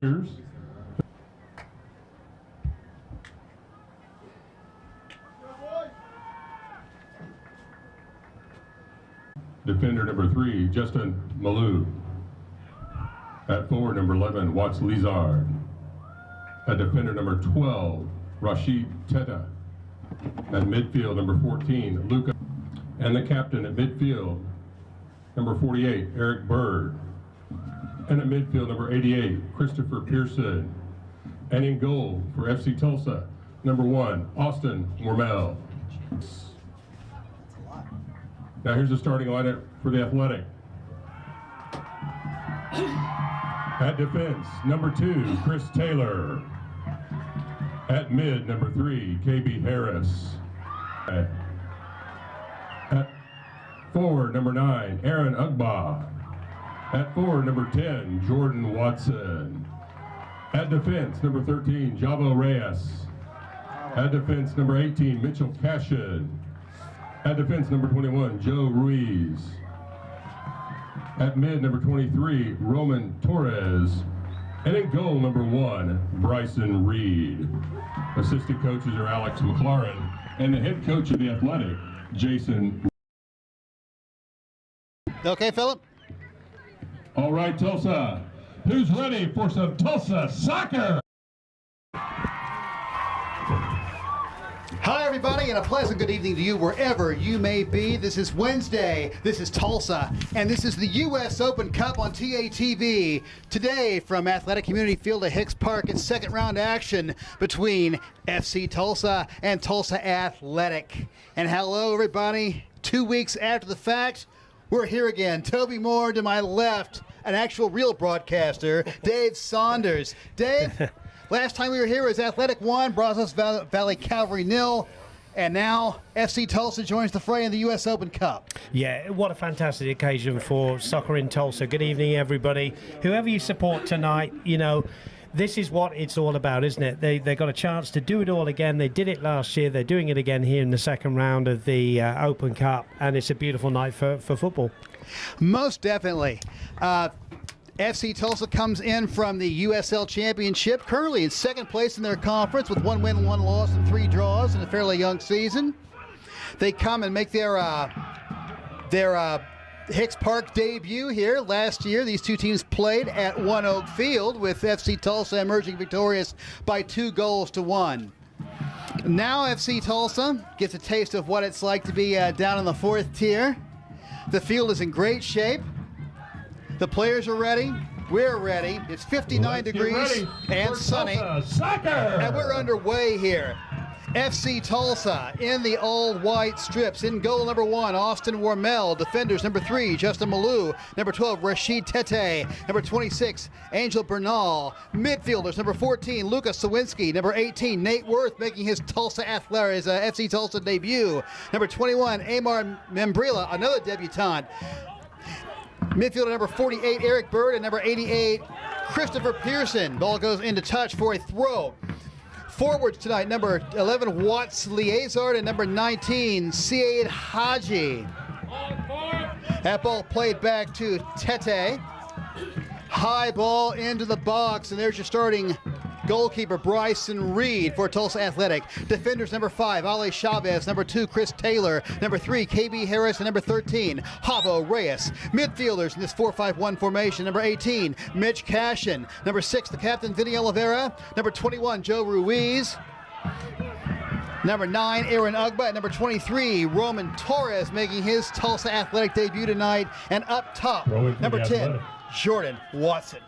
Defender number 3, Justin Malou. At forward, number 11, Watts Lizard. At defender number 12, Rashid Teta. At midfield, number 14, Luca. And the captain at midfield, number 48, Eric Bird. And at midfield, number 88, Christopher Pearson. And in goal for FC Tulsa, number 1, Austin Wormel. Now here's the starting lineup for the Athletic. At defense, number 2, Chris Taylor. At mid, number 3, KB Harris. At forward, number 9, Aaron Ugba. At forward, number 10, Jordan Watson. At defense, number 13, Javo Reyes. At defense, number 18, Mitchell Cashin. At defense, number 21, Joe Ruiz. At mid, number 23, Roman Torres. And in goal, number 1, Bryson Reed. Assistant coaches are Alex McLaren and the head coach of the Athletic, Jason. Okay, Philip? All right, Tulsa. Who's ready for some Tulsa soccer? Hi, everybody, and a pleasant good evening to you wherever you may be. This is Wednesday. This is Tulsa, and this is the U.S. Open Cup on TATV. Today, from Athletic Community Field at Hicks Park, it's second round action between FC Tulsa and Tulsa Athletic. And hello, everybody. 2 weeks after the fact, we're here again. Toby Moore to my left, an actual real broadcaster, Dave Saunders. Dave? Last time we were here was Athletic 1, Brazos Valley Cavalry 0, and now FC Tulsa joins the fray in the U.S. Open Cup. Yeah, what a fantastic occasion for soccer in Tulsa. Good evening, everybody. Whoever you support tonight, you know, this is what it's all about, isn't it? They got a chance to do it all again. They did it last year. They're doing it again here in the second round of the Open Cup, and it's a beautiful night for football. Most definitely. FC Tulsa comes in from the USL Championship, currently in second place in their conference with 1 win, 1 loss, and 3 draws in a fairly young season. They come and make their Hicks Park debut here last year. These two teams played at One Oak Field, with FC Tulsa emerging victorious by 2-1. Now FC Tulsa gets a taste of what it's like to be down in the 4th tier. The field is in great shape. The players are ready. We're ready. It's 59 degrees and sunny. And we're underway here. FC Tulsa in the all-white strips. In goal, number 1, Austin Wormel. Defenders, number 3, Justin Malou. Number 12, Rashid Tete. Number 26, Angel Bernal. Midfielders, number 14, Lucas Sawinski. Number 18, Nate Worth, making his Tulsa Athletic, his FC Tulsa debut. Number 21, Amar Membrila, another debutant. Midfielder number 48, Eric Bird, and number 88, Christopher Pearson. Ball goes into touch for a throw. Forwards tonight, number 11, Watts Liazard, and number 19, Syed Haji. That ball played back to Tete. High ball into the box, and there's your starting goalkeeper, Bryson Reed, for Tulsa Athletic. Defenders, number 5, Ale Chavez. Number 2, Chris Taylor. Number 3, KB Harris. And number 13, Javo Reyes. Midfielders in this 4-5-1 formation. Number 18, Mitch Cashin. Number 6, the captain, Vinny Oliveira. Number 21, Joe Ruiz. Number 9, Aaron Ugba. And number 23, Roman Torres, making his Tulsa Athletic debut tonight. And up top, number 10, Jordan Watson.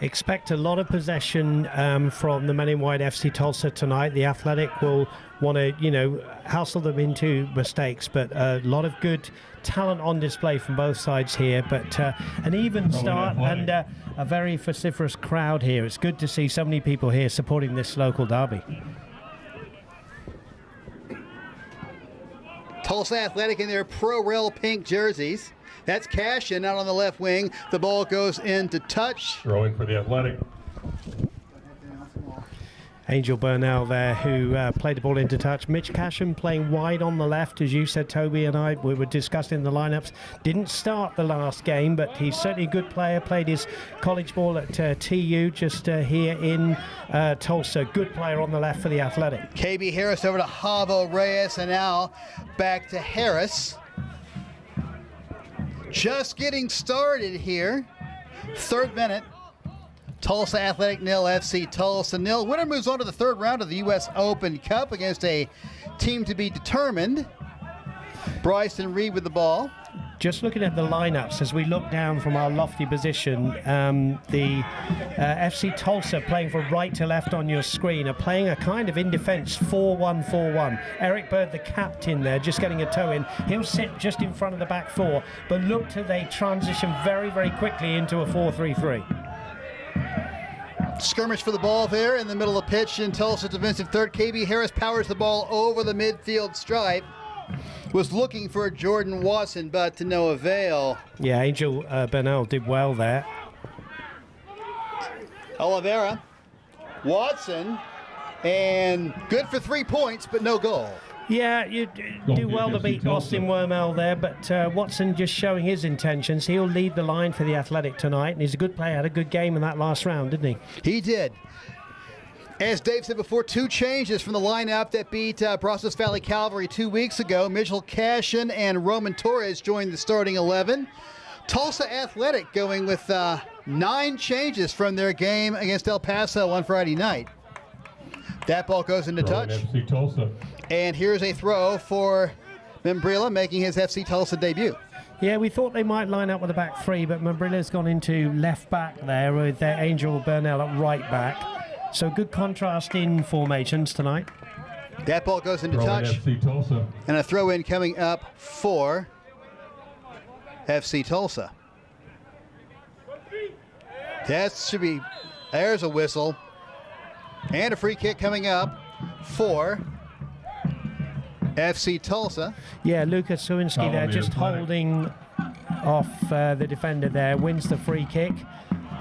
Expect a lot of possession from the men in white FC Tulsa tonight. The Athletic will want to, you know, hustle them into mistakes, but a lot of good talent on display from both sides here. But an even start and a very vociferous crowd here. It's good to see so many people here supporting this local derby. Tulsa Athletic in their pro-rail pink jerseys. That's Cashin out on the left wing. The ball goes into touch. Throwing for the Athletic. Angel Burnell there, who played the ball into touch. Mitch Cashin playing wide on the left, as you said, Toby and I, we were discussing the lineups. Didn't start the last game, but he's certainly a good player. Played his college ball at TU just here in Tulsa. Good player on the left for the Athletic. KB Harris over to Javo Reyes, and now back to Harris. Just getting started here. 3rd minute. Tulsa Athletic 0, FC Tulsa 0. Winner moves on to the 3rd round of the U.S. Open Cup against a team to be determined. Bryson Reed with the ball. Just looking at the lineups as we look down from our lofty position, the FC Tulsa playing from right to left on your screen are playing a kind of in defense 4-1-4-1. Eric Bird, the captain there, just getting a toe in. He'll sit just in front of the back four, but look till they transition very, very quickly into a 4-3-3. Skirmish for the ball there in the middle of the pitch in Tulsa defensive third. KB Harris powers the ball over the midfield stripe. Was looking for Jordan Watson, but to no avail. Yeah, Angel Burnell did well there. Oliveira, Watson, and good for 3 points, but no goal. Yeah, you do well to beat Austin Wormel there, but Watson just showing his intentions. He'll lead the line for the Athletic tonight, and he's a good player. Had a good game in that last round, didn't he? He did. As Dave said before, 2 changes from the lineup that beat Brazos Valley Cavalry 2 weeks ago. Mitchell Cashin and Roman Torres joined the starting 11. Tulsa Athletic going with 9 changes from their game against El Paso on Friday night. That ball goes into touch. FC Tulsa. And here's a throw for Membrilla, making his FC Tulsa debut. Yeah, we thought they might line up with a back 3, but Membrilla's gone into left back there with their Angel Burnell at right back. So good contrast in formations tonight. That ball goes into touch. FC Tulsa. And a throw in coming up for FC Tulsa. That should be, there's a whistle. And a free kick coming up for FC Tulsa. Yeah, Lucas Sawinski there just holding off the defender there, wins the free kick.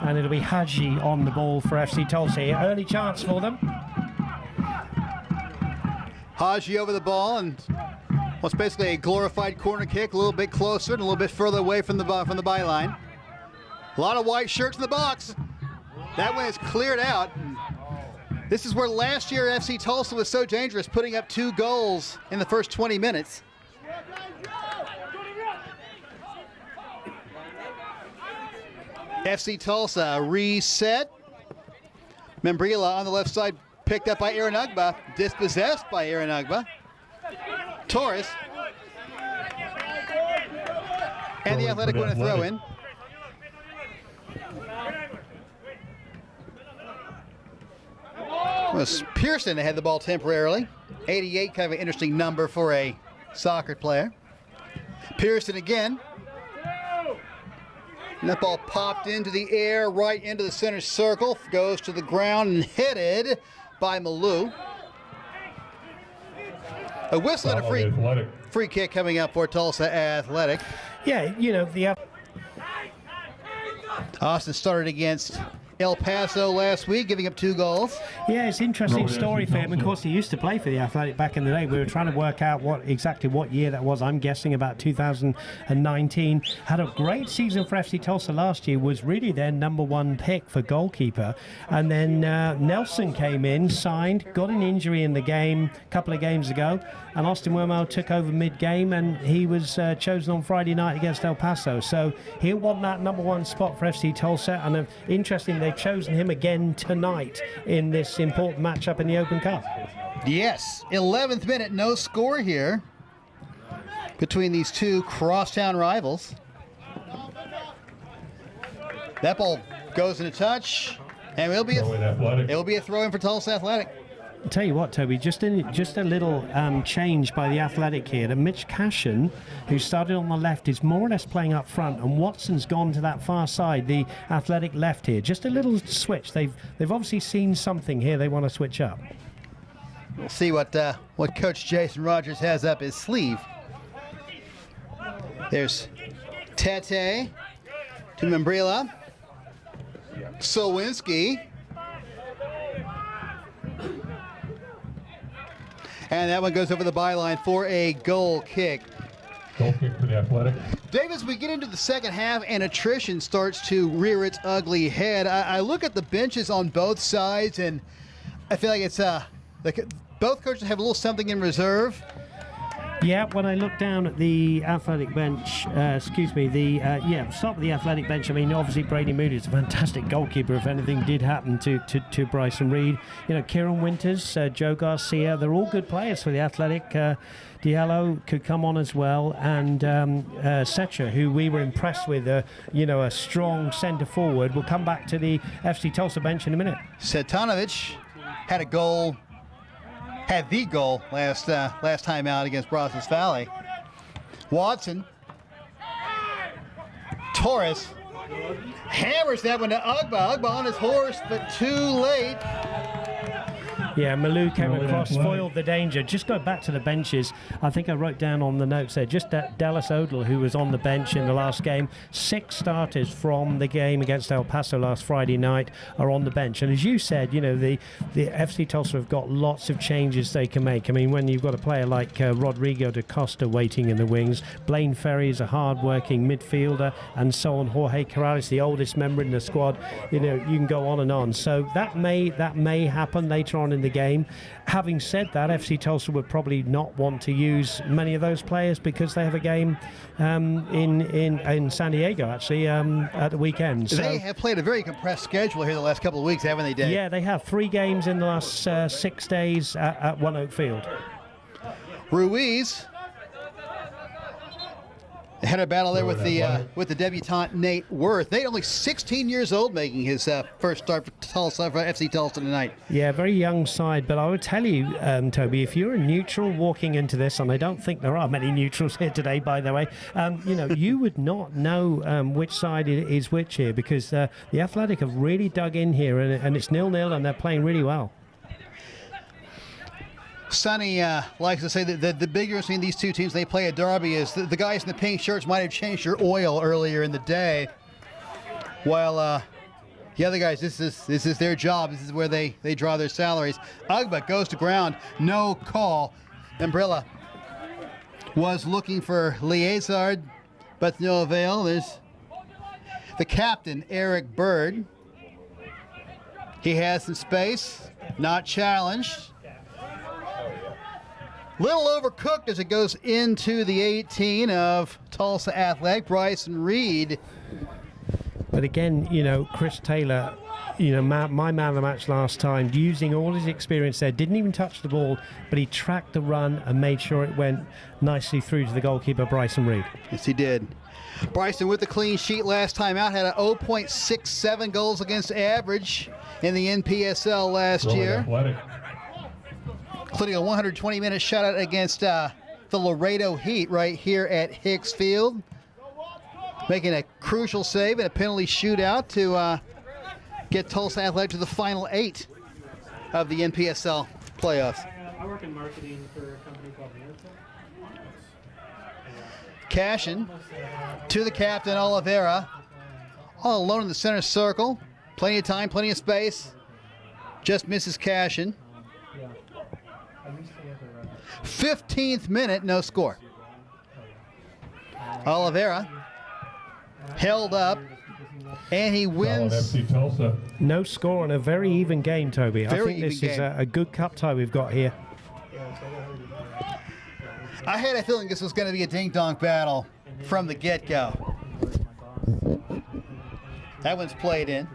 And it'll be Haji on the ball for FC Tulsa. Early chance for them. Haji over the ball, and well, it's basically a glorified corner kick, a little bit closer and a little bit further away from the byline. A lot of white shirts in the box. That one is cleared out. This is where last year FC Tulsa was so dangerous, putting up 2 goals in the first 20 minutes. FC Tulsa reset. Membrilla on the left side, picked up by Aaron Ugba, dispossessed by Aaron Ugba. Torres. And the Athletic win a throw in. It was Pearson that had the ball temporarily. 88, kind of an interesting number for a soccer player. Pearson again. And that ball popped into the air, right into the center circle, goes to the ground and headed by Malou. A whistle and a free kick coming up for Tulsa Athletic. Yeah, you know, the Austin started against El Paso last week, giving up 2 goals. Yeah, it's an interesting story for him. Of course, he used to play for the Athletic back in the day. We were trying to work out exactly what year that was. I'm guessing about 2019. Had a great season for FC Tulsa last year. Was really their #1 pick for goalkeeper. And then Nelson came in, signed, got an injury in the game a couple of games ago. And Austin Wormel took over mid-game, and he was chosen on Friday night against El Paso. So he'll want that #1 spot for FC Tulsa. And interesting, they've chosen him again tonight in this important matchup in the Open Cup. Yes, 11th minute, no score here between these 2 crosstown rivals. That ball goes into touch, and it'll be a throw in for Tulsa Athletic. I'll tell you what, Toby, just a little change by the Athletic here. Mitch Cashin, who started on the left, is more or less playing up front, and Watson's gone to that far side, the Athletic left here. Just a little switch. They've obviously seen something here they want to switch up. We'll see what Coach Jason Rogers has up his sleeve. There's Tete to Membrilla. Sowinski. And that one goes over the byline for a goal kick. Goal kick for the Athletic. Davis, we get into the second half and attrition starts to rear its ugly head. I look at the benches on both sides and I feel like it's both coaches have a little something in reserve. Yeah, when I look down at the athletic bench, start with the athletic bench. I mean, obviously Brady Moody is a fantastic goalkeeper. If anything did happen to Bryson Reed, Kieran Winters, Joe Garcia, they're all good players for the athletic. Diallo could come on as well, and Setcher, who we were impressed with, a strong centre forward. We'll come back to the FC Tulsa bench in a minute. Setanovic had the goal last time out against Brazos Valley. Watson. Torres hammers that one to Ugba. Ugba on his horse, but too late. Yeah, Malou came across, foiled the danger. Just go back to the benches. I think I wrote down on the notes there, just that Dallas Odell, who was on the bench in the last game. 6 starters from the game against El Paso last Friday night are on the bench. And as you said, the FC Tulsa have got lots of changes they can make. I mean, when you've got a player like Rodrigo da Costa waiting in the wings, Blaine Ferry is a hard-working midfielder, and so on. Jorge Corrales, the oldest member in the squad. You can go on and on. So that may happen later on in the game. Having said that, FC Tulsa would probably not want to use many of those players because they have a game in San Diego actually at the weekend. So they have played a very compressed schedule here the last couple of weeks, haven't they, Dave? Yeah, they have 3 games in the last 6 days at One Oak Field. Ruiz had a battle there with the debutante Nate Worth. Nate, only 16 years old, making his first start for Tulsa, for FC Tulsa tonight. Yeah, very young side, but I would tell you, Toby, if you're a neutral walking into this, and I don't think there are many neutrals here today, by the way, you would not know which side is which here, because the Athletic have really dug in here, and it's 0-0, and they're playing really well. Sonny likes to say that the big difference between these two teams, they play a derby, is the guys in the pink shirts might have changed their oil earlier in the day, while the other guys, this is their job. This is where they draw their salaries. Ugba goes to ground, no call. Umbrella was looking for Liazard, but no avail. There's the captain, Eric Bird. He has some space, not challenged. Little overcooked as it goes into the 18 of Tulsa Athletic, Bryson Reed. But again, Chris Taylor, my man of the match last time, using all his experience there, didn't even touch the ball, but he tracked the run and made sure it went nicely through to the goalkeeper, Bryson Reed. Yes, he did. Bryson with the clean sheet last time out, had a 0.67 goals against average in the NPSL last year. Athletic. Including a 120-minute shutout against the Laredo Heat right here at Hicks Field. Making a crucial save and a penalty shootout to get Tulsa Athletic to the final 8 of the NPSL playoffs. I work in marketing for a company called Miracle. Cashin to the captain, Oliveira. All alone in the center circle. Plenty of time, plenty of space. Just misses Cashin. 15th minute, no score. Oliveira held up, and he wins. FC Tulsa. No score and a very even game, Toby. I think this is a good cup tie we've got here. I had a feeling this was going to be a ding-dong battle from the get-go. That one's played in.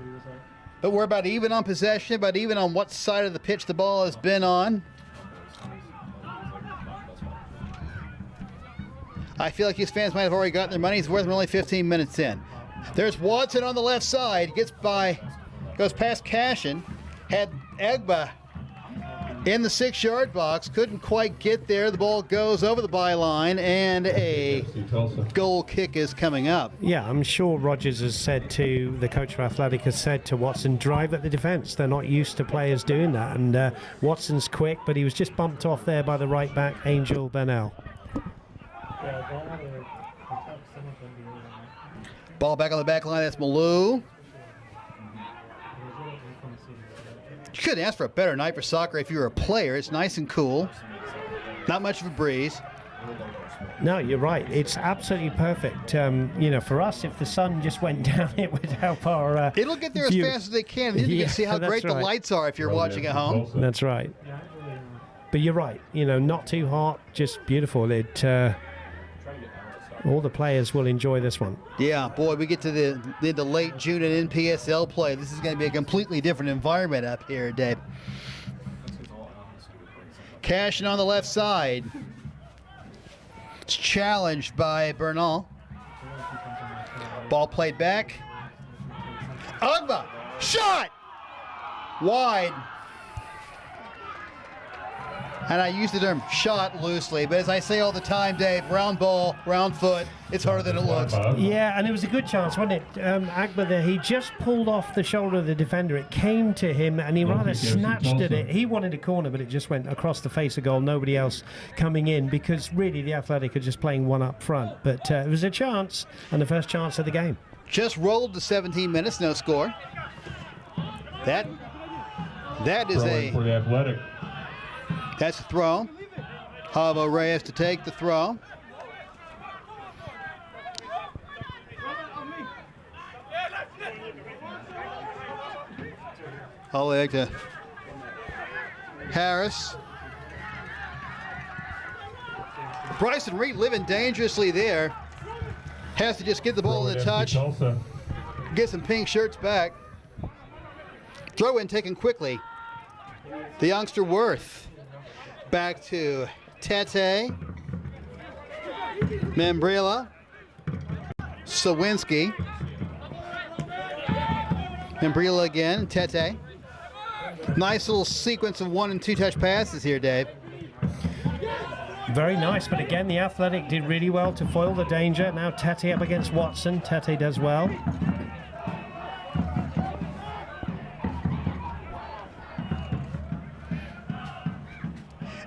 But we're about even on possession, about even on what side of the pitch the ball has been on. I feel like these fans might have already gotten their money's worth. We're only 15 minutes in. There's Watson on the left side. Goes past Cashin. Had Egba in the 6-yard box. Couldn't quite get there. The ball goes over the byline, and a goal kick is coming up. Yeah, I'm sure Rogers has said to, the coach of Athletic has said to Watson, drive at the defence. They're not used to players doing that. And Watson's quick, but he was just bumped off there by the right back, Angel Bernal. Ball back on the back line. That's Malou. You couldn't ask for a better night for soccer if you were a player. It's nice and cool. Not much of a breeze. No, you're right. It's absolutely perfect. You know, for us, if the sun just went down, it would help our It'll get there view. as fast as they can. Then you Yeah, can see how that's great the right. lights are if you're watching at home. That's right. But you're right. You know, not too hot, just beautiful. It. All the players will enjoy this one. Yeah, boy, we get to the late June and NPSL play. This is going to be a completely different environment up here, Dave. Cashin on the left side. It's challenged by Bernal. Ball played back. Ugba, shot! Wide. And I use the term shot loosely, but as I say all the time, Dave, round ball, round foot, it's harder than it looks. Yeah, and it was a good chance, wasn't it? Agba there, he just pulled off the shoulder of the defender. It came to him, and he rather snatched at it. He wanted a corner, but it just went across the face of goal. Nobody else coming in, because really the Athletic are just playing one up front. But it was a chance, and the first chance of the game. Just rolled to 17 minutes, no score. That is For the Athletic. That's a throw. Javo Reyes to take the throw. Oleg to Harris. Bryson Reed living dangerously there. Has to just get the ball in the touch. Get some pink shirts back. Throw in taken quickly. The youngster Worth. Back to Tete. Membrilla. Sawinski. Membrilla again. Tete. Nice little sequence of 1- and 2-touch passes here, Dave. Very nice, but again, the Athletic did really well to foil the danger. Now Tete up against Watson. Tete does well.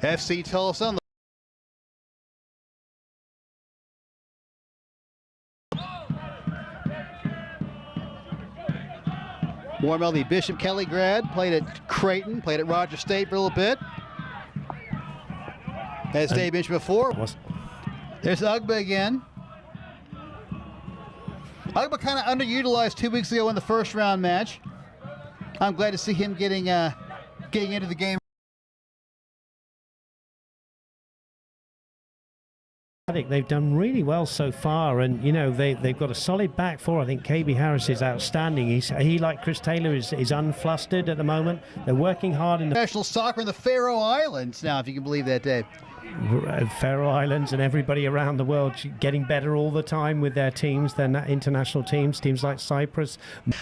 FC Tulsa. Warmel, the Bishop Kelly grad, played at Creighton, played at Rogers State for a little bit. As Dave mentioned before, there's Ugba again. Ugba kind of underutilized 2 weeks ago in the first round match. I'm glad to see him getting into the game. They've done really well so far, and you know they've got a solid back four. I think KB Harris is outstanding. He like Chris Taylor is unflustered at the moment. They're working hard in the Professional soccer in the Faroe Islands now, if you can believe that, Dave. Faroe Islands and everybody around the world getting better all the time with their teams, their international teams like Cyprus.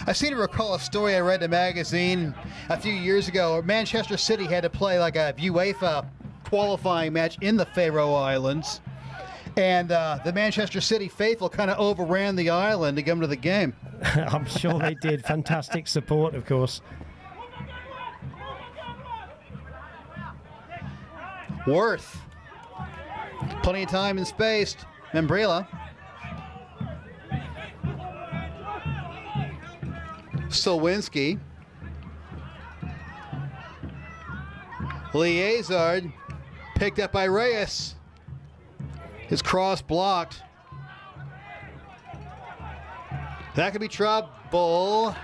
I seem to recall a story I read in a magazine a few years ago where Manchester City had to play like a UEFA qualifying match in the Faroe Islands. And the Manchester City faithful kind of overran the island to come to the game. I'm sure they did. Fantastic support, of course. Worth. Plenty of time and space. Membrilla. Sawinski. Liazard. Picked up by Reyes. His cross blocked. That could be trouble.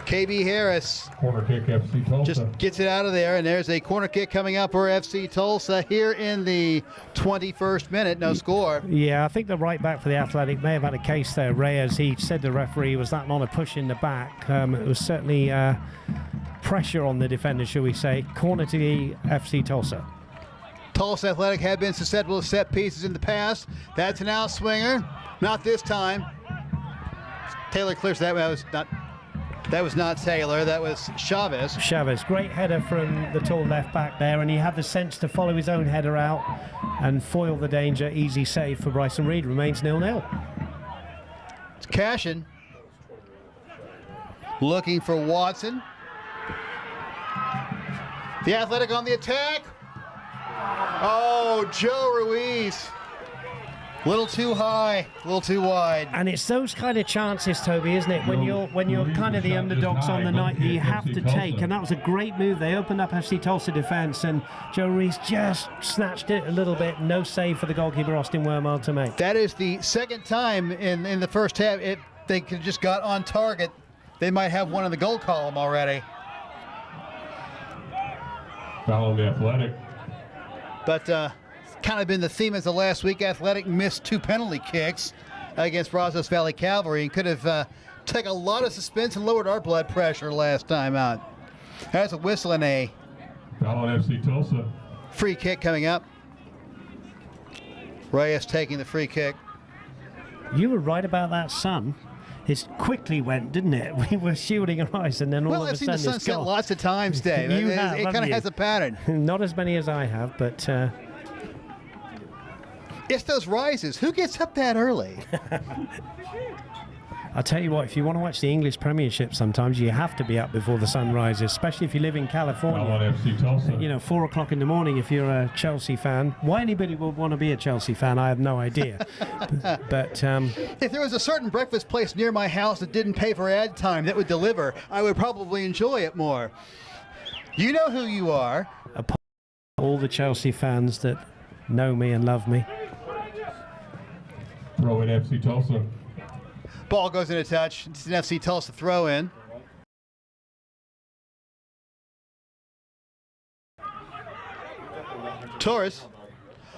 KB Harris Corner kick, FC Tulsa. just gets it out of there, and there's a corner kick coming up for FC Tulsa here in the 21st minute. No score. Yeah, I think the right back for the Athletic may have had a case there. Reyes, he said the referee was that not a push in the back. It was certainly pressure on the defender, shall we say. Corner to the FC Tulsa. Tulsa Athletic had been susceptible to set pieces in the past. That's an outswinger. Not this time. Taylor clears that. That was not Taylor. That was Chavez. Chavez, great header from the tall left back there, and he had the sense to follow his own header out and foil the danger. Easy save for Bryson Reed. Remains 0-0. It's Cashin. Looking for Watson. The Athletic on the attack. Oh, Joe Ruiz. Little too high, a little too wide. And it's those kind of chances, Toby, isn't it? When you're kind of the underdogs on the night that you have to take. And that was a great move. They opened up FC Tulsa defence, and Joe Reese just snatched it a little bit. No save for the goalkeeper, Austin Wormald, to make. That is the second time in the first half. If they could just got on target, they might have one in the goal column already. Foul on the Athletic. But kind of been the theme as the last week. Athletic missed 2 penalty kicks against Brazos Valley Cavalry and could have taken a lot of suspense and lowered our blood pressure last time out. That's a whistle and a Foul on FC Tulsa. free kick coming up. Reyes taking the free kick. You were right about that sun. It quickly went, didn't it? We were shielding our eyes, and then all of a I've seen sudden the it's sunset gone. lots of times, Dave. You it have, kind haven't of you? has a pattern. Not as many as I have, but It's those rises. Who gets up that early? I'll tell you what, if you want to watch the English Premiership sometimes, you have to be up before the sun rises, especially if you live in Foul on California. FC Tulsa. You know, 4 o'clock in the morning if you're a Chelsea fan. Why anybody would want to be a Chelsea fan, I have no idea. but If there was a certain breakfast place near my house that didn't pay for ad time that would deliver, I would probably enjoy it more. You know who you are. all the Chelsea fans that know me and love me. Throw in FC Tulsa. Ball goes into touch. It's an FC Tulsa throw in. Torres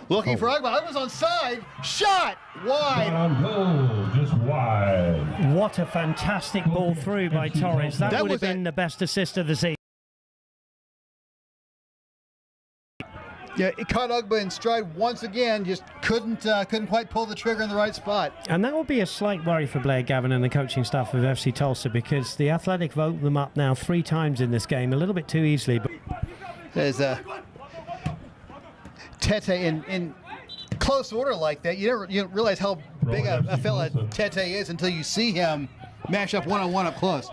looking for Ugba. I was on side. Shot wide. On goal, just wide. What a fantastic ball through by Torres. That would have been the best assist of the season. Yeah, it caught Ugba in stride once again. Just couldn't quite pull the trigger in the right spot. And that will be a slight worry for Blair Gavin and the coaching staff of FC Tulsa, because the Athletic have opened them up now 3 times in this game, a little bit too easily. But There's Tete in close order like that. You don't realize how big a fella Tete is until you see him mash up one-on-one up close.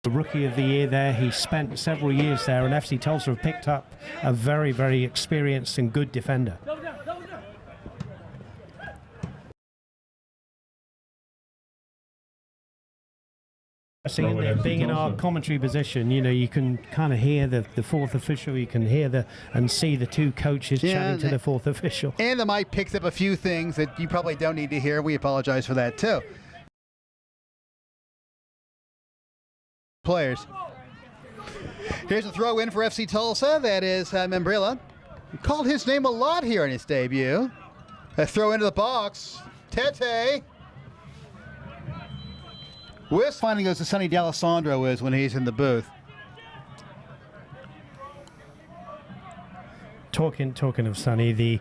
the Rookie of the Year there, he spent several years there, and FC Tulsa have picked up a very, very experienced and good defender. Being in our commentary position, you know, you can kind of hear the fourth official, you can hear and see the 2 coaches chatting to the 4th official. And the mic picks up a few things that you probably don't need to hear. We apologize for that too. Players. Here's a throw in for FC Tulsa. That is Membrilla. Called his name a lot here in his debut. A throw into the box. Tete. Wiss finally goes to Sonny D'Alessandro is when he's in the booth. Talking of Sonny, the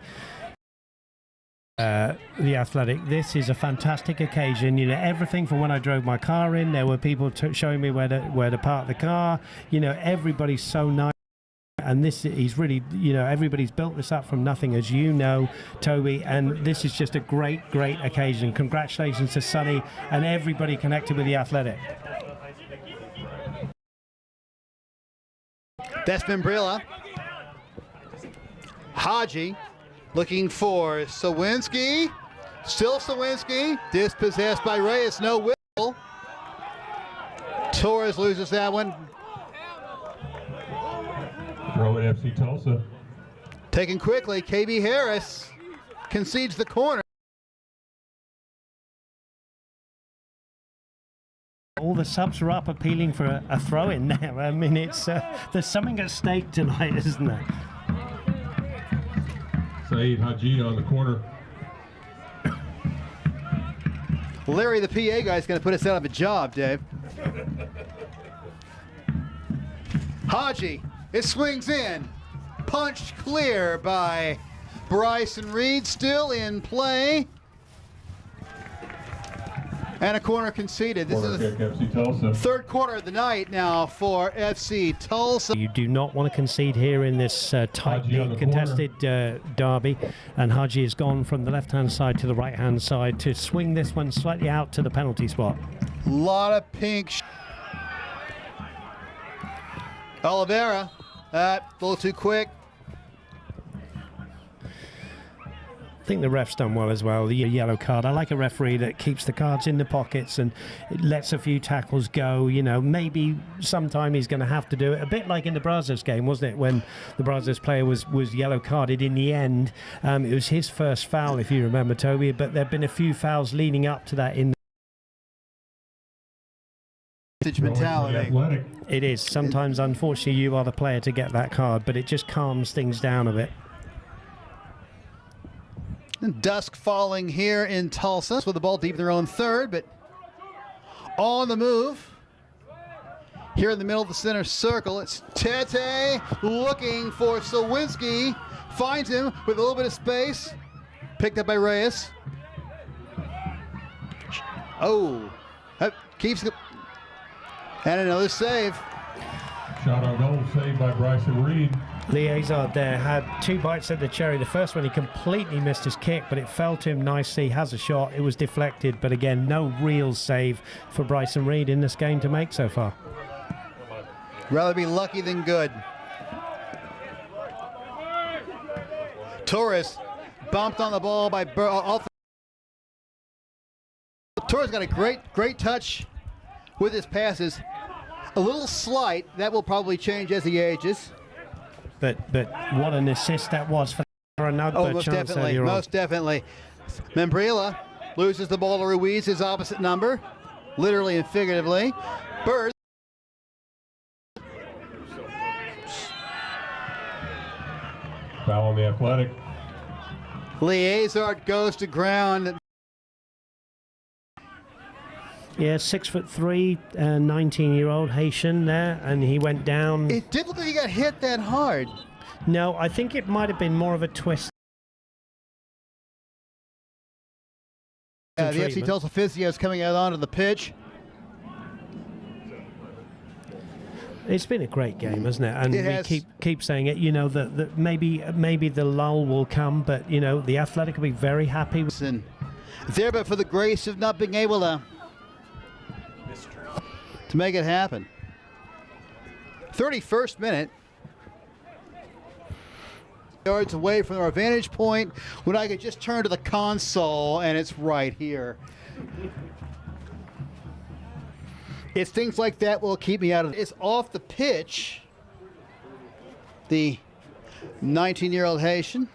Athletic, this is a fantastic occasion. You know, everything from when I drove my car in, there were people showing me where to park the car. You know, everybody's so nice. And this, he's really, you know, everybody's built this up from nothing, as you know, Toby, and this is just a great occasion. Congratulations to Sonny and everybody connected with the Athletic. That's Membrilla. Haji looking for Sawinski. Still Sawinski. Dispossessed by Reyes. No whistle. Torres loses that one. Throw in FC Tulsa. Taken quickly. KB Harris concedes the corner. All the subs are up appealing for a throw-in there. I mean, it's there's something at stake tonight, isn't there? Saeed Haji on the corner. Larry, the PA guy, is going to put us out of a job, Dave. Haji, it swings in. Punched clear by Bryson Reed, still in play. And a corner conceded. This is the FC Tulsa. 3rd quarter of the night now for FC Tulsa. You do not want to concede here in this tightly contested derby. And Haji has gone from the left-hand side to the right-hand side to swing this one slightly out to the penalty spot. A lot of pink. Oliveira, a little too quick. think the ref's done well as well. The yellow card. I like a referee that keeps the cards in the pockets and it lets a few tackles go. You know, maybe sometime he's going to have to do it. A bit like in the Brazos game, wasn't it? When the Brazos player was yellow carded in the end. It was his first foul, if you remember, Toby. But there have been a few fouls leading up to that in mentality. It is. Sometimes, unfortunately, you are the player to get that card, but it just calms things down a bit. And dusk falling here in Tulsa with the ball deep in their own third, but on the move. Here in the middle of the center circle, it's Tete looking for Sawinski. Finds him with a little bit of space. Picked up by Reyes. Oh, that keeps the... And another save. Shot on goal, saved by Bryson Reed. Liazard there had 2 bites at the cherry. The first one he completely missed his kick, but it fell to him nicely. Has a shot. It was deflected, but again, no real save for Bryson Reed in this game to make so far. Rather be lucky than good. Torres bumped on the ball by Torres got a great touch with his passes. A little slight. That will probably change as he ages. But what an assist that was for another most chance definitely, earlier on. most definitely. Membrilla loses the ball to Ruiz, his opposite number, literally and figuratively. Bird. Foul on the Athletic. Liazard goes to ground. Yeah, 6'3", 19-year-old Haitian there, and he went down. It did look like he got hit that hard. No, I think it might have been more of a twist. The FC Tulsa physio is coming out onto the pitch. It's been a great game, hasn't it? And It we has. keep saying it. You know that maybe the lull will come, but you know the Athletic will be very happy. And there, but for the grace of not being able to make it happen. 31st minute. Yards away from our vantage point when I could just turn to the console and it's right here. It's things like that will keep me out of it. It's off the pitch. The 19-year-old Haitian.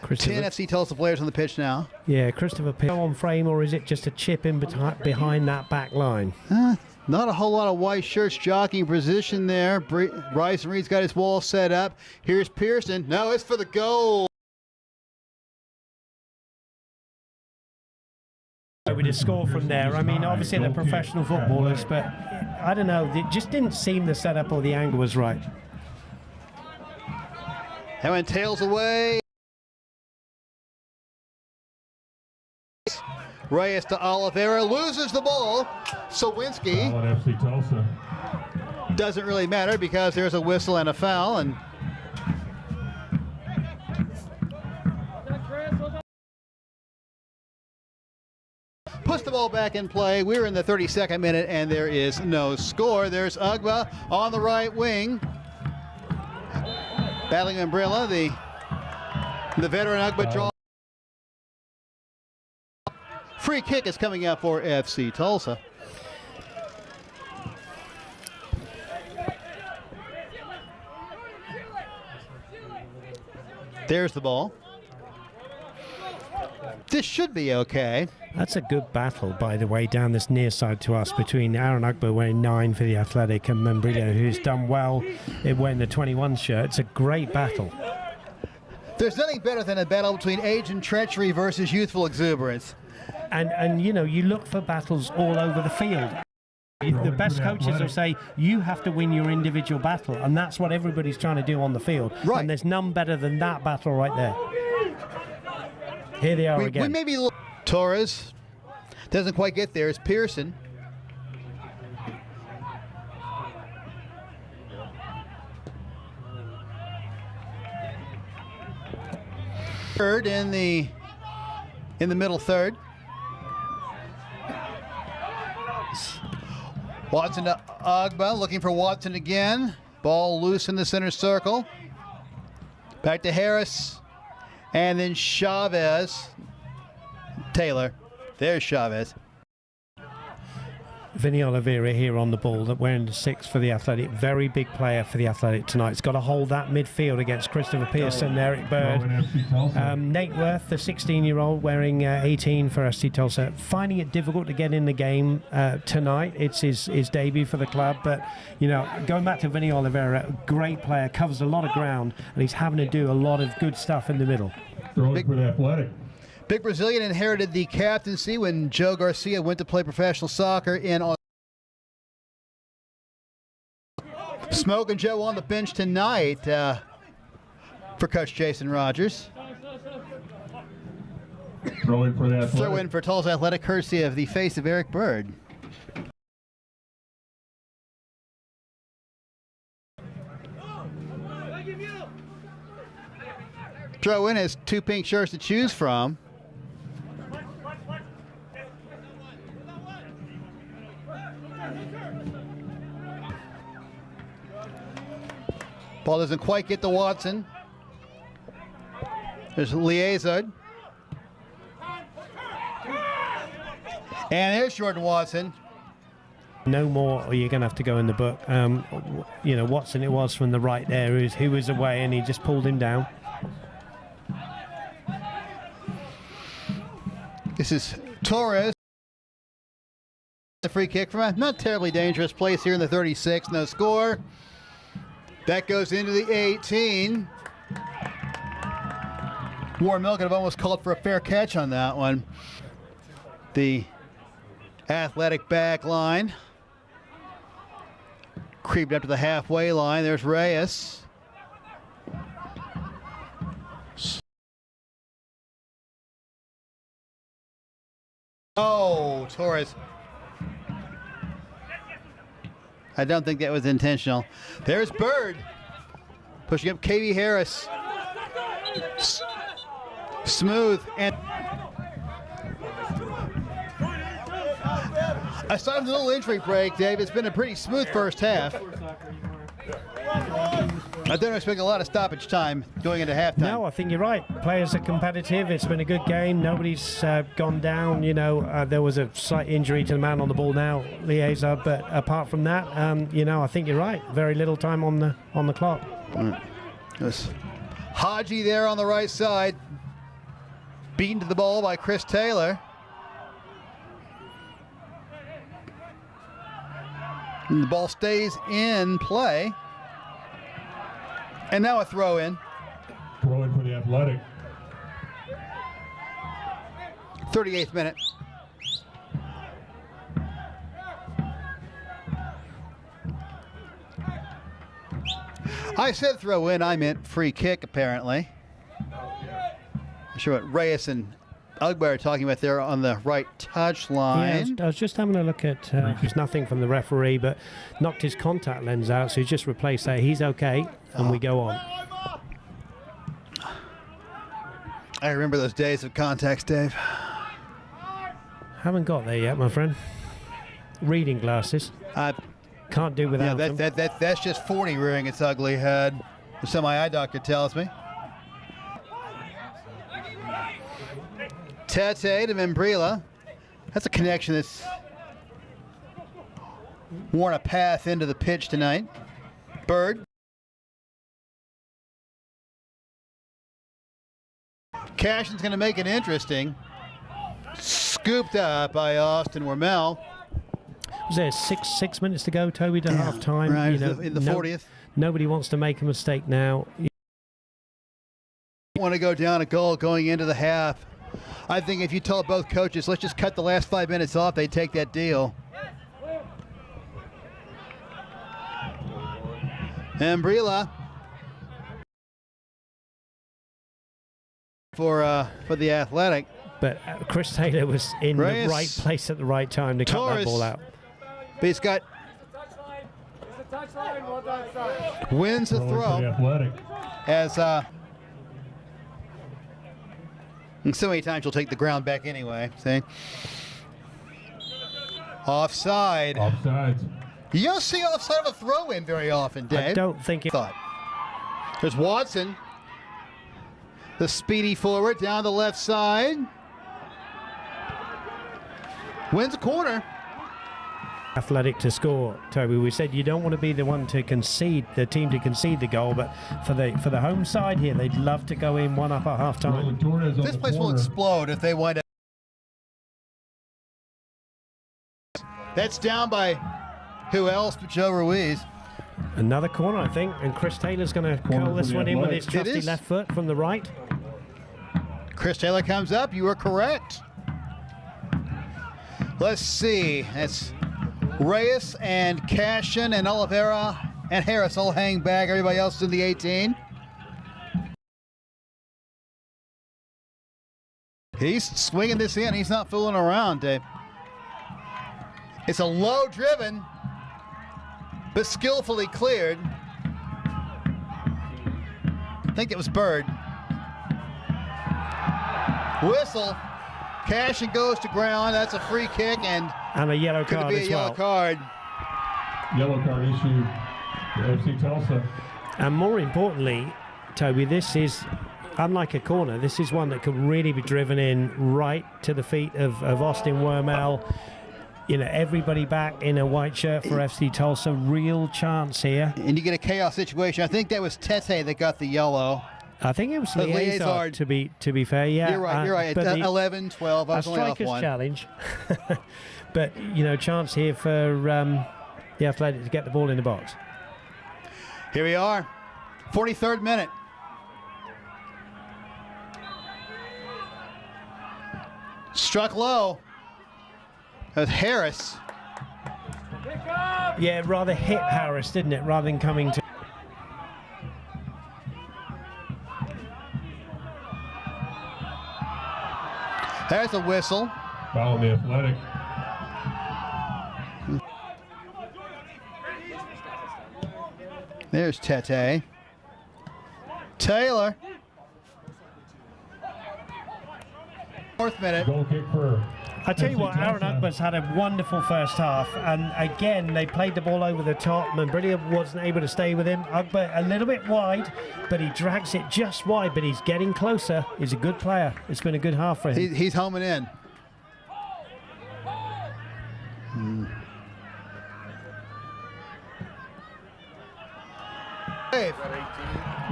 10 FC Tulsa players on the pitch now. Yeah, Christopher Pitt on frame, or is it just a chip in behind that back line? Not a whole lot of white shirts jockeying position there. Bryson Reed's got his wall set up. Here's Pearson. No, it's for the goal. We just score from there. I mean, obviously they're professional footballers, but I don't know. It just didn't seem the setup or the angle was right. That went tails away. Reyes to Oliveira, loses the ball. Sawinski. Foul on FC Tulsa. Doesn't really matter because there's a whistle and a foul. And puts the ball back in play. We're in the 32nd minute and there is no score. There's Ugba on the right wing. Battling Umbrella, the veteran Ugba draw. Free kick is coming out for FC Tulsa. There's the ball. This should be okay. That's a good battle, by the way, down this near side to us between Aaron Ugba wearing 9 for the Athletic and Membrillo, who's done well in wearing the 21 shirt. It's a great battle. There's nothing better than a battle between age and treachery versus youthful exuberance. And you know, you look for battles all over the field. The best coaches will say you have to win your individual battle, and that's what everybody's trying to do on the field. Right. And there's none better than that battle right there. Here they are again. We maybe Torres doesn't quite get there. It's Pearson. Third in the middle third. Watson to Ugba, looking for Watson again. Ball loose in the center circle. Back to Harris. And then Chavez. Taylor. There's Chavez. Vinny Oliveira here on the ball, that wearing the 6 for the Athletic. Very big player for the Athletic tonight. He's got to hold that midfield against Christopher Pearson, Eric Bird. Nate Worth, the 16-year-old, wearing 18 for FC Tulsa, finding it difficult to get in the game tonight. It's his debut for the club, but, you know, going back to Vinny Oliveira, great player, covers a lot of ground, and he's having to do a lot of good stuff in the middle. Throwing for the Athletic. Big Brazilian inherited the captaincy when Joe Garcia went to play professional soccer in Smoke and Joe on the bench tonight for Coach Jason Rogers. Throw in for the Athletic. Throw in for Tulsa Athletic, courtesy of the face of Eric Bird. Throw in has 2 pink shirts to choose from. Ball doesn't quite get to Watson. There's Liaison. And there's Jordan Watson. No more, or you're going to have to go in the book. You know, Watson it was from the right there, who was away, and he just pulled him down. This is Torres. The free kick from a not terribly dangerous place here in the 36. No score. That goes into the 18. Warren Mill could have almost called for a fair catch on that one. The Athletic back line. Creeped up to the halfway line. There's Reyes. Oh, Torres. I don't think that was intentional. There's Bird. Pushing up KB Harris. Smooth. And aside from the little injury break, Dave, it's been a pretty smooth first half. I don't expect a lot of stoppage time going into halftime. No, I think you're right. Players are competitive. It's been a good game. Nobody's gone down. You know, there was a slight injury to the man on the ball now, Liaison. But apart from that, you know, I think you're right. Very little time on the clock. There's Haji there on the right side, beaten to the ball by Chris Taylor. And the ball stays in play. And now a throw in. Throw in for the Athletic. 38th minute. I said throw in, I meant free kick, apparently. I'm sure what Reyes and Ugbar are talking about there on the right touch line. Yeah, I was just having a look at, there's nothing from the referee, but knocked his contact lens out, so he's just replaced that. He's okay, and we go on. I remember those days of contacts, Dave. Haven't got there yet, my friend. Reading glasses. Can't do without them. That's just 40 rearing its ugly head, so my eye doctor tells me. Tete to Membrilla. That's a connection that's worn a path into the pitch tonight. Bird. Cashin's going to make it interesting. Scooped up by Austin Wormel. Was there six minutes to go, Toby, to half time? Right, you know, in the 40th. Nobody wants to make a mistake now. Want to go down a goal going into the half. I think if you told both coaches, let's just cut the last 5 minutes off, they'd take that deal. Membrilla for the Athletic. But Chris Taylor was in the right place at the right time to cut that ball out. But he's got wins the throw as and so many times you'll take the ground back anyway. See, offside. Offside. You don't see offside of a throw in very often, Dave. I don't think it. Thought. There's Watson. The speedy forward down the left side. Wins a corner. Athletic to score, Toby. We said you don't want to be the one to concede, the team to concede the goal, but for the home side here, they'd love to go in one up at half time. This place will explode if they wind up. That's down by who else but Joe Ruiz. Another corner, I think, and Chris Taylor's going to curl this one in with his trusty left foot from the right. Chris Taylor comes up. You are correct. Let's see. That's Reyes and Cashin and Oliveira and Harris all hang back. Everybody else is in the 18. He's swinging this in. He's not fooling around, Dave. It's a low driven, but skillfully cleared. I think it was Bird. Whistle. Cashin goes to ground. That's a free kick and a yellow card could be a yellow card. Yellow card issued to FC Tulsa. And more importantly, Toby, this is, unlike a corner, this is one that could really be driven in right to the feet of Austin Wormel. You know, everybody back in a white shirt for FC Tulsa. Real chance here. And you get a chaos situation. I think that was Tete that got the yellow. I think it was Liazard, to be fair. Yeah, you're right. But 11, 12. I was only off one. Challenge. But you know, chance here for the Athletic to get the ball in the box. Here we are, 43rd minute. Struck low. That's Harris. Yeah, rather hit Harris, didn't it, rather than coming to. There's a whistle. Foul on the Athletic. There's Tete. Taylor. 4th minute. Goal kick for. I tell you what, Aaron Ugba's had a wonderful first half, and again they played the ball over the top. Mambridia wasn't able to stay with him. Ugba a little bit wide, but he drags it just wide, but he's getting closer. He's a good player. It's been a good half for him. He's homing in.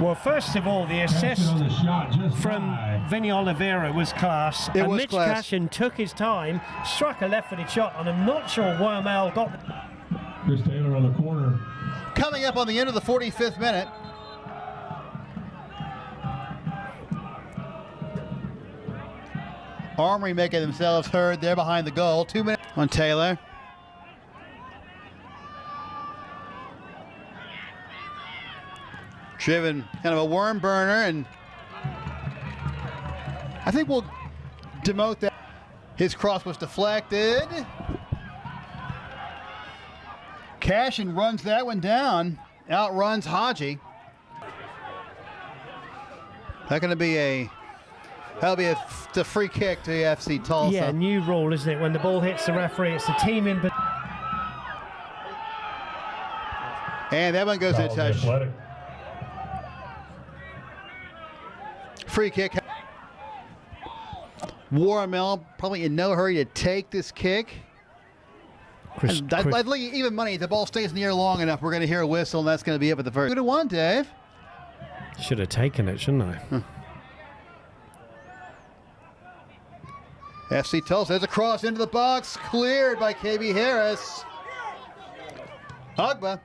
Well, first of all, the assist from Vinny Oliveira was class. It was Mitch class. Cashin took his time, struck a left-footed shot, and I'm not sure Wormel got. Chris Taylor on the corner. Coming up on the end of the 45th minute. Armory making themselves heard there behind the goal. 2 minutes on Taylor. Driven kind of a worm burner, and I think we'll demote that. His cross was deflected. Cashin runs that one down. Outruns Haji. That'll be the free kick to FC Tulsa. Yeah, new rule, isn't it? When the ball hits the referee, it's the team in. And that one goes to a touch. Free kick. Wormel probably in no hurry to take this kick. I'd leave even money if the ball stays in the air long enough. We're going to hear a whistle, and that's going to be it for the first. 2-1, Dave. Should have taken it, shouldn't I? FC Tulsa has a cross into the box, cleared by KB Harris. Ugba.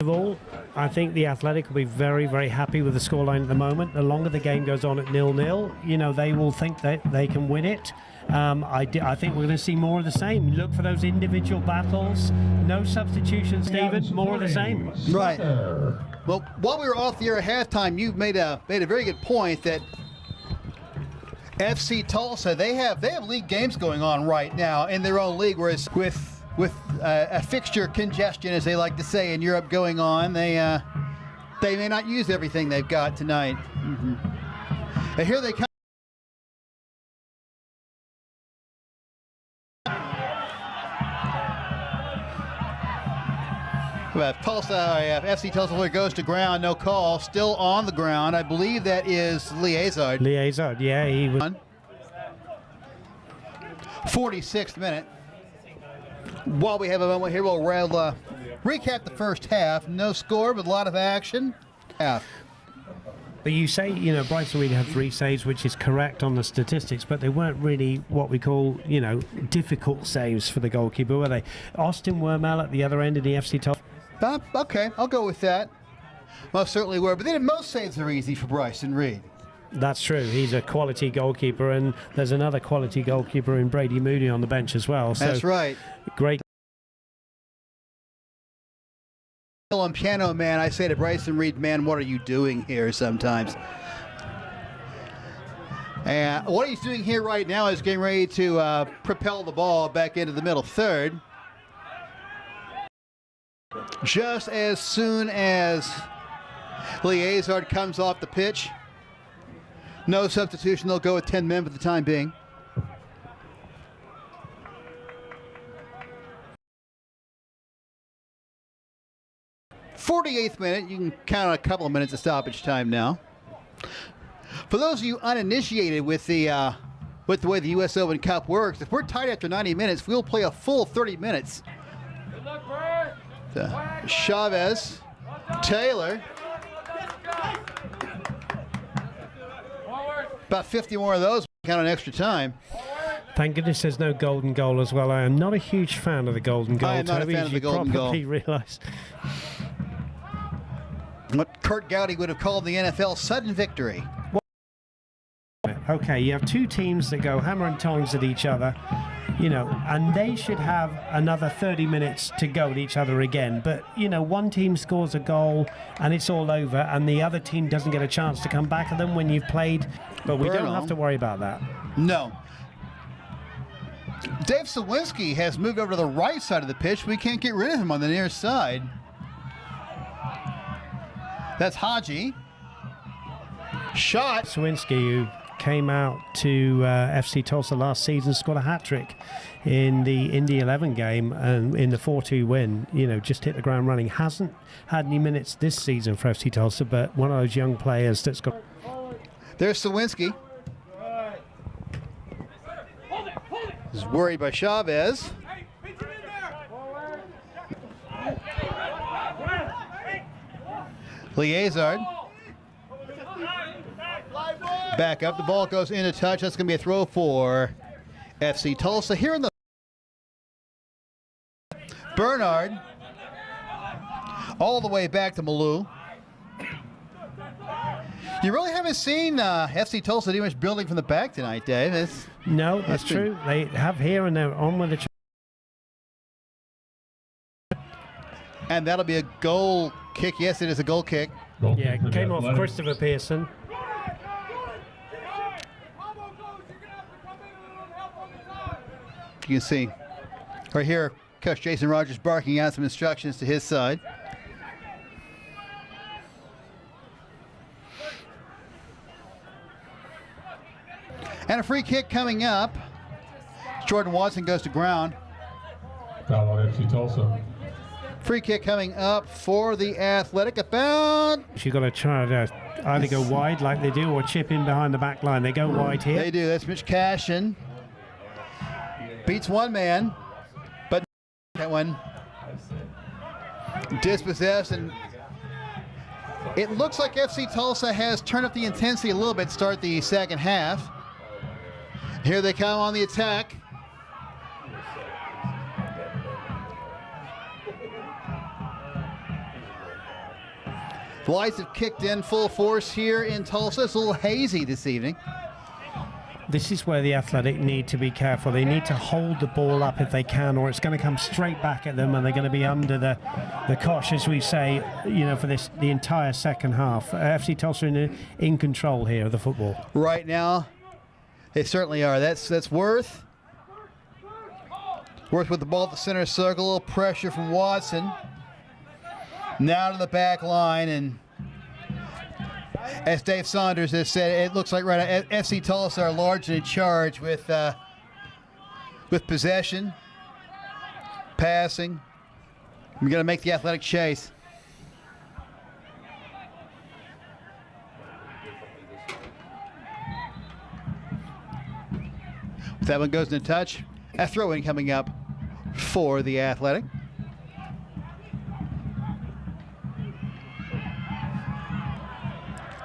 of all, I think the Athletic will be very, very happy with the scoreline at the moment. The longer the game goes on at 0-0, you know, they will think that they can win it. I think we're going to see more of the same. Look for those individual battles. No substitutions, Stephen. More of the same. Right. Well, while we were off the air at halftime, you made a very good point that FC Tulsa, they have league games going on right now in their own league, whereas with a fixture congestion, as they like to say, in Europe going on, they may not use everything they've got tonight. And here they come. Tulsa, FC Tulsa goes to ground, no call, still on the ground. I believe that is Liazard. Liazard, yeah, he was. 46th minute. While we have a moment here, we'll recap the first half. No score, but a lot of action. Half. But you say, you know, Bryson Reed had 3 saves, which is correct on the statistics, but they weren't really what we call, you know, difficult saves for the goalkeeper, were they? Austin Wormel at the other end of the FC Tulsa. Okay, I'll go with that. Most certainly were, but then most saves are easy for Bryson Reed. That's true. He's a quality goalkeeper, and there's another quality goalkeeper in Brady Moody on the bench as well. So that's right. Great. On Piano Man, I say to Bryson Reed, man, what are you doing here sometimes? And what he's doing here right now is getting ready to propel the ball back into the middle third. Just as soon as Liazard comes off the pitch, no substitution. They'll go with 10 men for the time being. '48th minute. You can count on a couple of minutes of stoppage time now. For those of you uninitiated with the way the U.S. Open Cup works, if we're tied after 90 minutes, we'll play a full 30 minutes. Chavez, Taylor. About 50 more of those. Count on extra time. Thank goodness there's no golden goal as well. I am not a huge fan of the golden goal. I am not a fan of the golden goal. You probably realize. What Kurt Gowdy would have called the NFL sudden victory. Okay, you have 2 teams that go hammer and tongs at each other, you know, and they should have another 30 minutes to go at each other again. But, you know, one team scores a goal and it's all over, and the other team doesn't get a chance to come back at them when you've played. But we don't have to worry about that. No. Dave Sawinski has moved over to the right side of the pitch. We can't get rid of him on the near side. That's Haji. Shot. Sawinski, who came out to FC Tulsa last season, scored a hat-trick in the Indy 11 game and in the 4-2 win, you know, just hit the ground running. Hasn't had any minutes this season for FC Tulsa, but one of those young players that's got... There's Sawinski. He's worried by Chavez. Liazard. Back up. The ball goes into touch. That's going to be a throw for FC Tulsa. Here in the... Bernard. All the way back to Malou. You really haven't seen FC Tulsa do much building from the back tonight, Dave. No, that's true. They have here and they're on with the... And that'll be a goal kick. Yes, it is a goal kick. Yeah, it came off Christopher Pearson. You can see right here, Coach Jason Rogers barking out some instructions to his side. And a free kick coming up. Jordan Watson goes to ground. Foul on FC Tulsa. Free kick coming up for the Athletic. About... She's got to try to either go wide like they do or chip in behind the back line. They go wide here. They do. That's Mitch Cashin. Beats one man, but that one dispossessed, and it looks like FC Tulsa has turned up the intensity a little bit to start the second half. Here they come on the attack. Lights have kicked in full force here in Tulsa. It's a little hazy this evening. This is where the Athletic need to be careful. They need to hold the ball up if they can, or it's going to come straight back at them, and they're going to be under the cosh, as we say, you know, for the entire second half. FC Tulsa in control here of the football. Right now, they certainly are. That's Worth. Worth with the ball at the center circle. A little pressure from Watson. Now to the back line, and as Dave Saunders has said, it looks like right now FC Tulsa are largely in charge with possession, passing. We're going to make the Athletic chase. That one goes into touch. A throw-in coming up for the Athletic.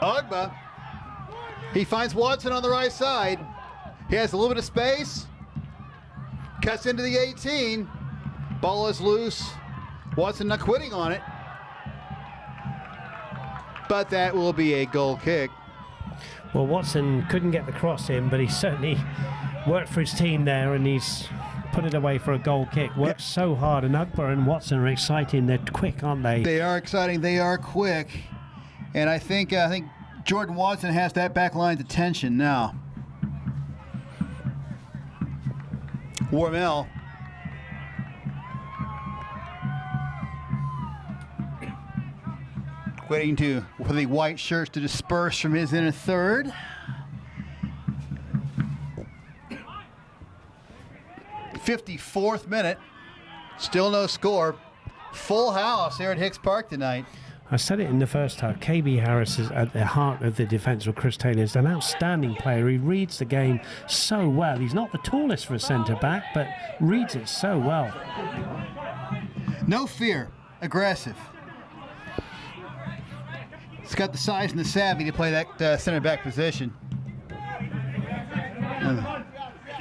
Ugba. He finds Watson on the right side. He has a little bit of space. Cuts into the 18. Ball is loose. Watson not quitting on it. But that will be a goal kick. Well, Watson couldn't get the cross in, but he certainly worked for his team there, and he's put it away for a goal kick. Worked so hard, and Ugba and Watson are exciting. They're quick, aren't they? They are exciting. They are quick. And I think Jordan Watson has that back line's attention now. Warmel. Waiting for the white shirts to disperse from his inner third. '54th minute. Still no score. Full house here at Hicks Park tonight. I said it in the first half. KB Harris is at the heart of the defence of Chris Taylor. He's an outstanding player. He reads the game so well. He's not the tallest for a centre-back, but reads it so well. No fear. Aggressive. He's got the size and the savvy to play that centre-back position.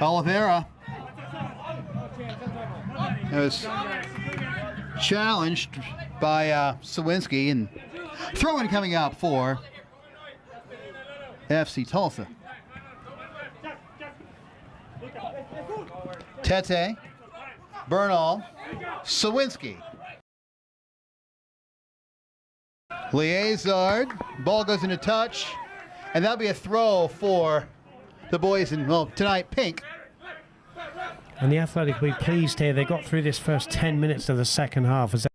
Oliveira. It was challenged by Sawinski, and throw-in coming out for FC Tulsa. Tete, Bernal, Sawinski. Liazard, ball goes into touch, and that'll be a throw for the boys in, well, tonight, pink. And the Athletic will be pleased here. They got through this first 10 minutes of the second half as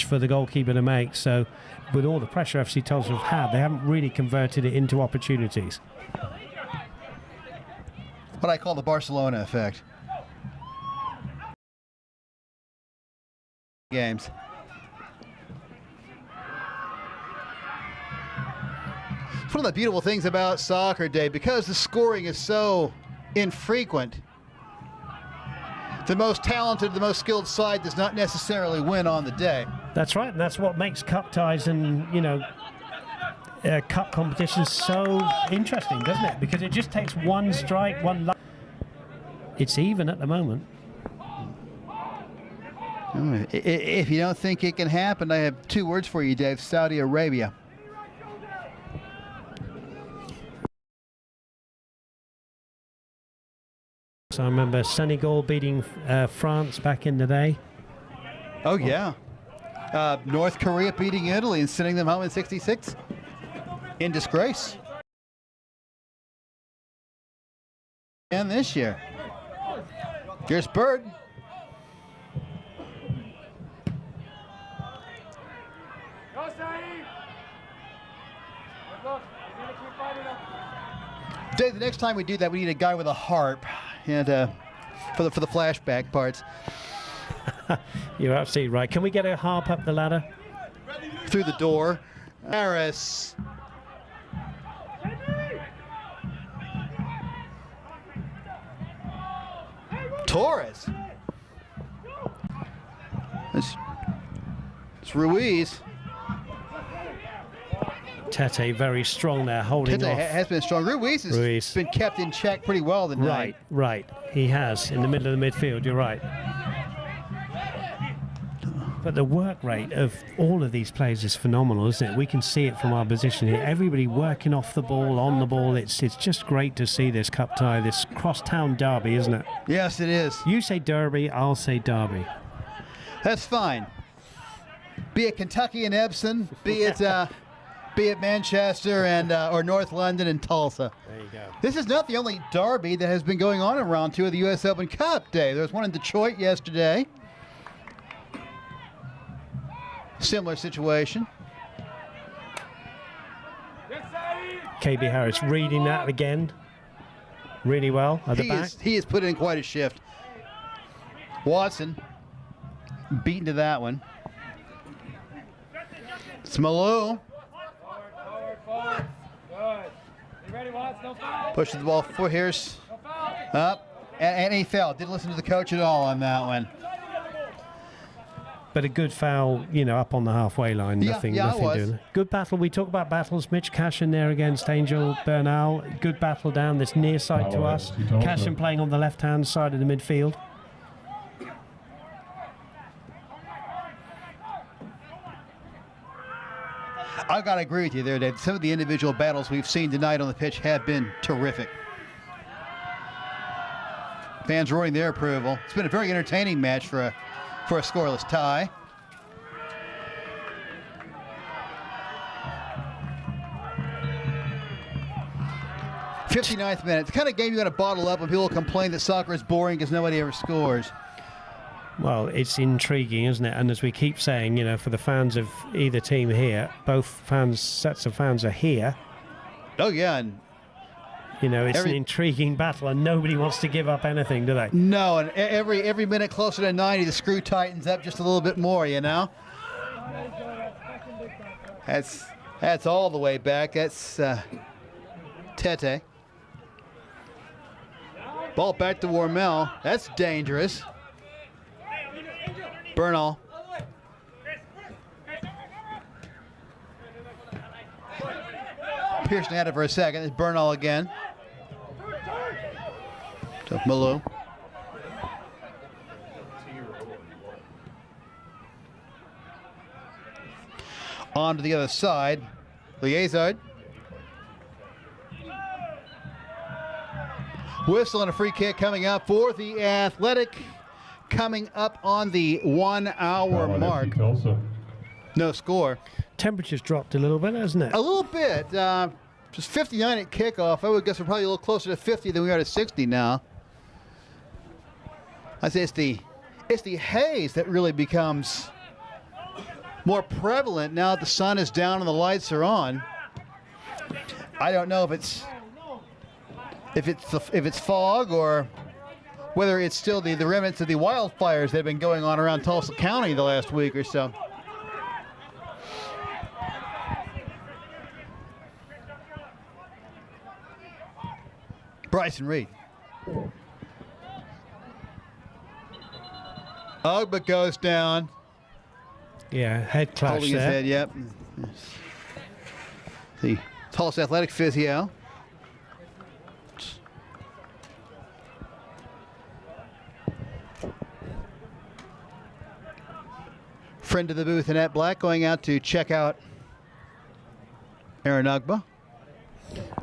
for the goalkeeper to make. So with all the pressure FC Tulsa have had, they haven't really converted it into opportunities. What I call the Barcelona effect. Games. It's one of the beautiful things about soccer, Dave, because the scoring is so infrequent. The most talented, the most skilled side does not necessarily win on the day. That's right, and that's what makes cup ties and, you know, cup competitions so interesting, doesn't it? Because it just takes one strike, one luck. It's even at the moment. If you don't think it can happen, I have two words for you, Dave. Saudi Arabia. So I remember Senegal beating France back in the day. Oh, yeah. North Korea beating Italy and sending them home in '66 in disgrace. And this year. Here's Bird. Dave, the next time we do that, we need a guy with a harp, and for the flashback parts. You're absolutely right. Can we get a harp up the ladder? Through the door. Harris. Torres. It's Ruiz. Tete very strong there, holding Tete off. has been strong. Ruiz has been kept in check pretty well tonight. Right. He has in the middle of the midfield. You're right. But the work rate of all of these players is phenomenal, isn't it? We can see it from our position here. Everybody working off the ball, on the ball. It's just great to see this cup tie, this crosstown derby, isn't it? Yes, it is. You say derby, I'll say derby. That's fine. Be it Kentucky and Epsom, be it Manchester and or North London and Tulsa. There you go. This is not the only derby that has been going on in round 2 of the U.S. Open Cup Day. There was one in Detroit yesterday. Similar situation. KB Harris reading that again really well at the back. He has put in quite a shift. Watson beaten to that one. It's Malou. Pushes the ball for Harris. Up. And he fell. Didn't listen to the coach at all on that one. But a good foul, you know, up on the halfway line. Nothing doing. Good battle. We talk about battles. Mitch Cashin there against Angel Bernal. Good battle down this near side to us. Cashin playing on the left-hand side of the midfield. I've got to agree with you there, Dave. Some of the individual battles we've seen tonight on the pitch have been terrific. Fans roaring their approval. It's been a very entertaining match for a scoreless tie. '59th minute. It's the kind of game you got to bottle up when people complain that soccer is boring because nobody ever scores. Well, it's intriguing, isn't it? And as we keep saying, you know, for the fans of either team here, both sets of fans are here. Oh, yeah. And you know, it's an intriguing battle, and nobody wants to give up anything, do they? No, and every minute closer to 90, the screw tightens up just a little bit more, you know? That's all the way back. That's Tete. Ball back to Warmel. That's dangerous. Bernal. Pearson had it for a second. It's Bernal again. To Malou. On to the other side. Liazard. Whistle and a free kick coming up for the Athletic. Coming up on the 1 hour mark. No score. Temperature's dropped a little bit, hasn't it? A little bit. Just 59 at kickoff. I would guess we're probably a little closer to 50 than we are to 60 now. I say it's the haze that really becomes more prevalent now that the sun is down and the lights are on. I don't know if it's fog or whether it's still the remnants of the wildfires that have been going on around Tulsa County the last week or so. Bryson Reed. Ugba goes down. Yeah, head clash holding there. His head, yep. The Tulsa Athletic physio. Friend of the booth, Annette Black, going out to check out Aaron Ugba.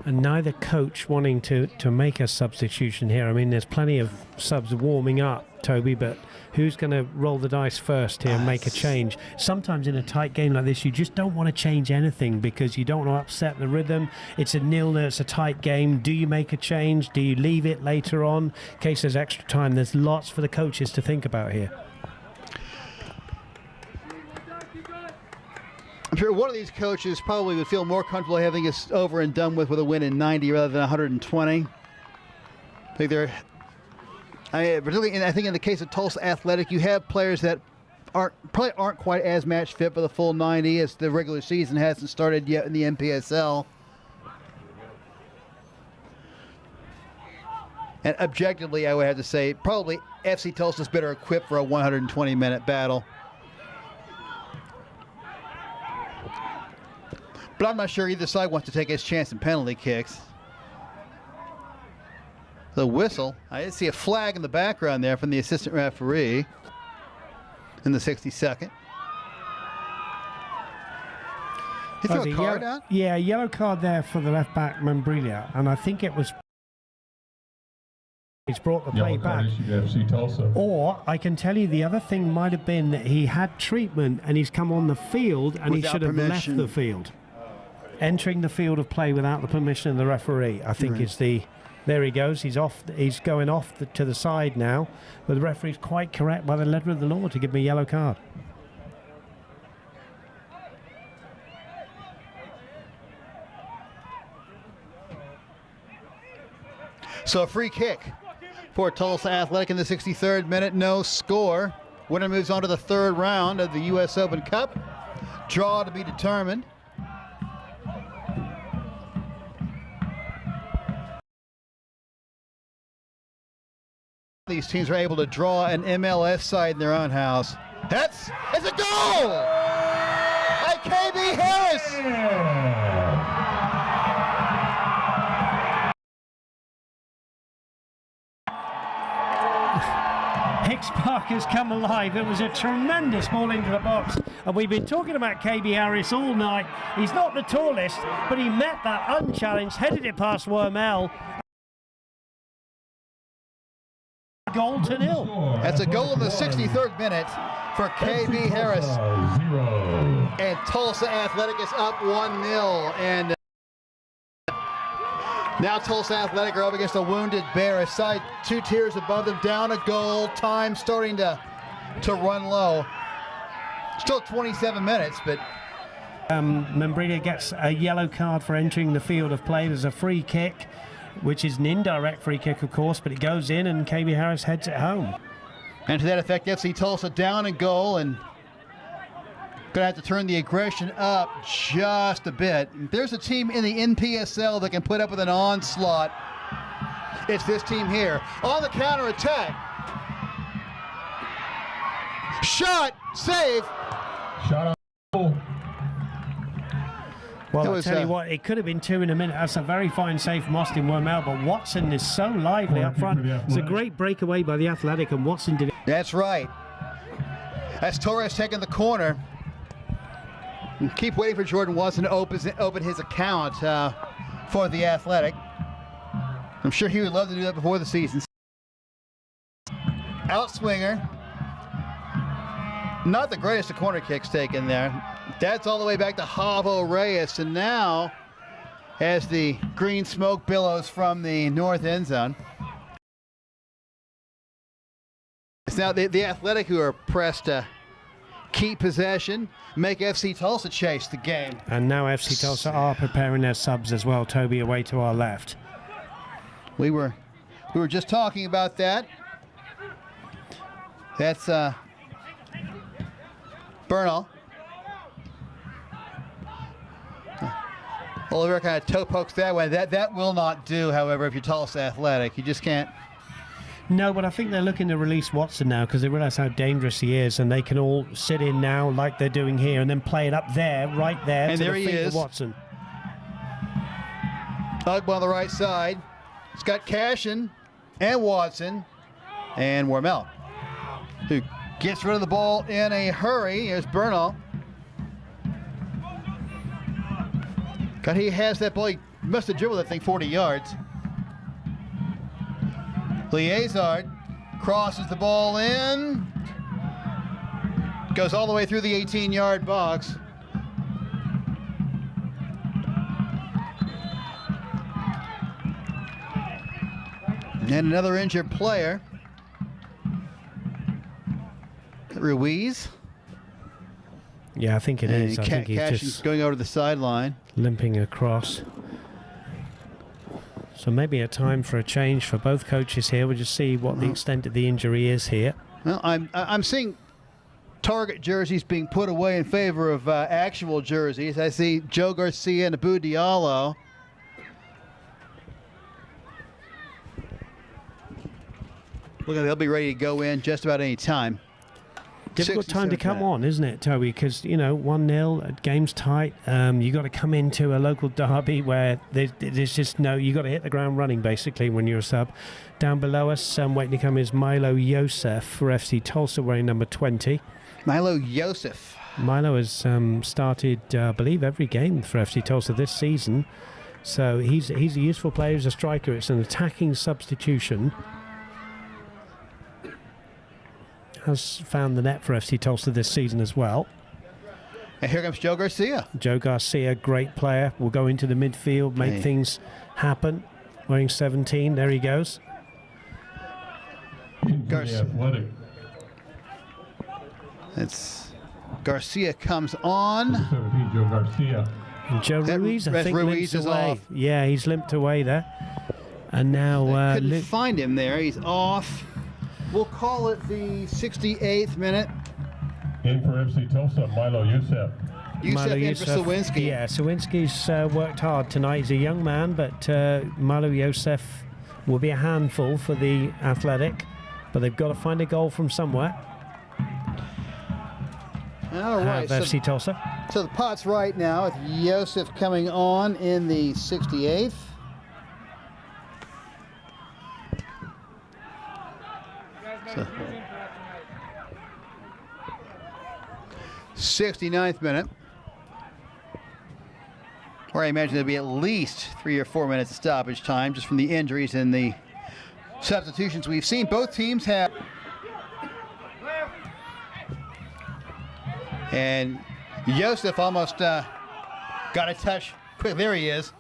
And neither coach wanting to make a substitution here. I mean, there's plenty of subs warming up, Toby, but who's going to roll the dice first here and make a change? Sometimes in a tight game like this, you just don't want to change anything because you don't want to upset the rhythm. It's a 0-0, it's a tight game. Do you make a change? Do you leave it later on? In case there's extra time, there's lots for the coaches to think about here. I'm sure one of these coaches probably would feel more comfortable having us over and done with a win in 90 rather than 120. I think particularly, I think in the case of Tulsa Athletic, you have players that probably aren't quite as match fit for the full 90 as the regular season hasn't started yet in the NPSL. And objectively, I would have to say probably FC Tulsa's better equipped for a 120-minute battle. But I'm not sure either side wants to take its chance in penalty kicks. The whistle. I did see a flag in the background there from the assistant referee in the 62nd. He threw Oh, a the card yellow- out? Yeah, yellow card there for the left back Membrilla, and I think it was. He's brought the play Yellow card back. issued to FC Tulsa. Or I can tell you the other thing might have been that he had treatment and he's come on the field and he Without should have permission. left the field. Entering the field of play without the permission of the referee, I think is the. There he goes. He's off. He's going off to the side now. But the referee's quite correct by the letter of the law to give him a yellow card. So a free kick for Tulsa Athletic in the 63rd minute. No score. Winner moves on to the third round of the U.S. Open Cup. Draw to be determined. These teams are able to draw an MLS side in their own house. It's a goal by KB Harris. Hicks Park has come alive. It was a tremendous ball into the box. And we've been talking about KB Harris all night. He's not the tallest, but he met that unchallenged, headed it past Wormel. Goal to nil. That's a goal in the 63rd minute for KB Harris. 0. And Tulsa Athletic is up 1-0. And now Tulsa Athletic are up against a wounded Bear. A side 2 tiers above them, down a goal. Time starting to run low. Still 27 minutes, but Membrilla gets a yellow card for entering the field of play. There's a free kick, which is an indirect free kick, of course, but it goes in and KB Harris heads it home. and to that effect, FC Tulsa down a goal and going to have to turn the aggression up just a bit. There's a team in the NPSL that can put up with an onslaught. It's this team here. On the counterattack. Shot, save. Shot on goal. Well, It I'll was, tell you what, it could have been 2 in a minute. That's a very fine save from Austin Wormel, but Watson is so lively up front. It's a great breakaway by the Athletic, and Watson did it. That's right. That's Torres taking the corner. And keep waiting for Jordan Watson to open his account for the Athletic. I'm sure he would love to do that before the season. Outswinger. Not the greatest of corner kicks taken there. That's all the way back to Javo Reyes. And now, as the green smoke billows from the north end zone, it's now the Athletic who are pressed to keep possession, make FC Tulsa chase the game. And now FC Tulsa are preparing their subs as well. Toby away to our left. We were just talking about that. That's Bernal. Oliver kind of toe pokes that way. That will not do, however, if you're Tulsa Athletic. You just can't. No, but I think they're looking to release Watson now because they realize how dangerous he is, and they can all sit in now like they're doing here and then play it up there, right there, And to there the he feet of is. Watson. Ugbo on the right side. It's got Cashin and Watson and Wormel, who gets rid of the ball in a hurry. Here's Bernal. God, he has that ball. He must have dribbled that thing 40 yards. Liezard crosses the ball in. Goes all the way through the 18-yard box. And another injured player. Ruiz. Yeah, I think it is. I think he's Cashin's just going over to the sideline. limping across. So maybe a time for a change for both coaches here. We'll just see what the extent of the injury is here. Well, I'm seeing target jerseys being put away in favor of actual jerseys. I see Joe Garcia and Abu Diallo. Look, they'll be ready to go in just about any time. Difficult time to 67th come minute. on, isn't it, Toby? Because, you know, 1-0, game's tight. You got to come into a local derby where there's just no, you got to hit the ground running, basically, when you're a sub. Down below us, waiting to come is Milo Yosef for FC Tulsa, wearing number 20. Milo Yosef. Milo has started, I believe, every game for FC Tulsa this season. So he's a useful player as a striker. It's an attacking substitution. Has found the net for FC Tulsa this season as well. And here comes Joe Garcia. Joe Garcia, great player, will go into the midfield, make things happen. Wearing 17, there he goes. Garcia. Athletic. Garcia comes on. 17, Joe Garcia. And Joe Ruiz, I think, Ruiz limps is away. off. Yeah, he's limped away there. And now Couldn't find him there. He's off. We'll call it the 68th minute. In for FC Tulsa, Milo Youssef. Youssef in for Sawinski. Yeah, Sawinski's worked hard tonight. He's a young man, but Milo Youssef will be a handful for the Athletic. But they've got to find a goal from somewhere. All right. FC Tulsa. So the pot's right now with Youssef coming on in the 68th. So, 69th minute. Where I imagine there'll be at least 3 or 4 minutes of stoppage time just from the injuries and the substitutions we've seen. Both teams have. And Youssef almost got a touch. Quick, there he is.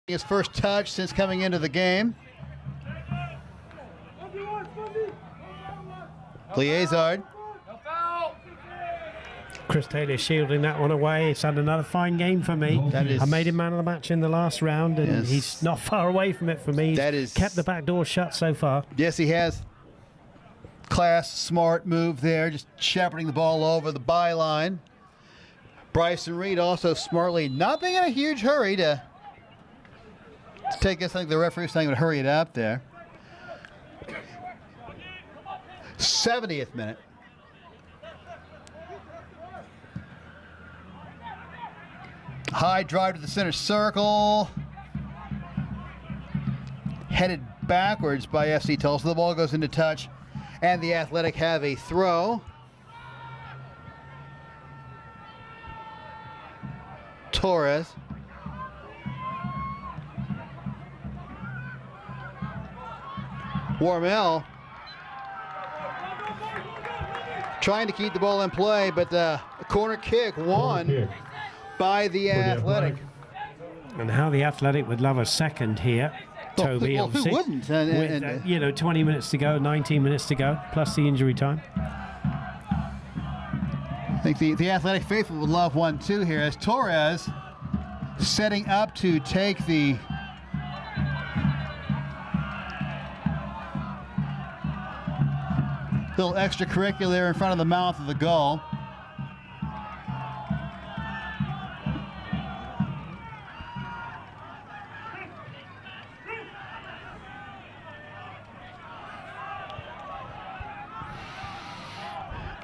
His first touch since coming into the game. Liazard. Chris Taylor shielding that one away. It's had another fine game for me. I made him man of the match in the last round, and he's not far away from it for me. He's kept the back door shut so far. Yes, he has. Class, smart move there, just shepherding the ball over the byline. Bryson Reed also smartly, not being in a huge hurry to take this. I think the referee's saying to hurry it up there. 70th minute. High drive to the center circle. Headed backwards by FC Tulsa. The ball goes into touch, and the Athletic have a throw. Torres. Warmel trying to keep the ball in play, but a corner kick won by the Athletic. And how the Athletic would love a second here, Toby. Well, who wouldn't? With 20 minutes to go, 19 minutes to go, plus the injury time. I think the Athletic faithful would love 1-2 here as Torres setting up to take the little extracurricular in front of the mouth of the goal.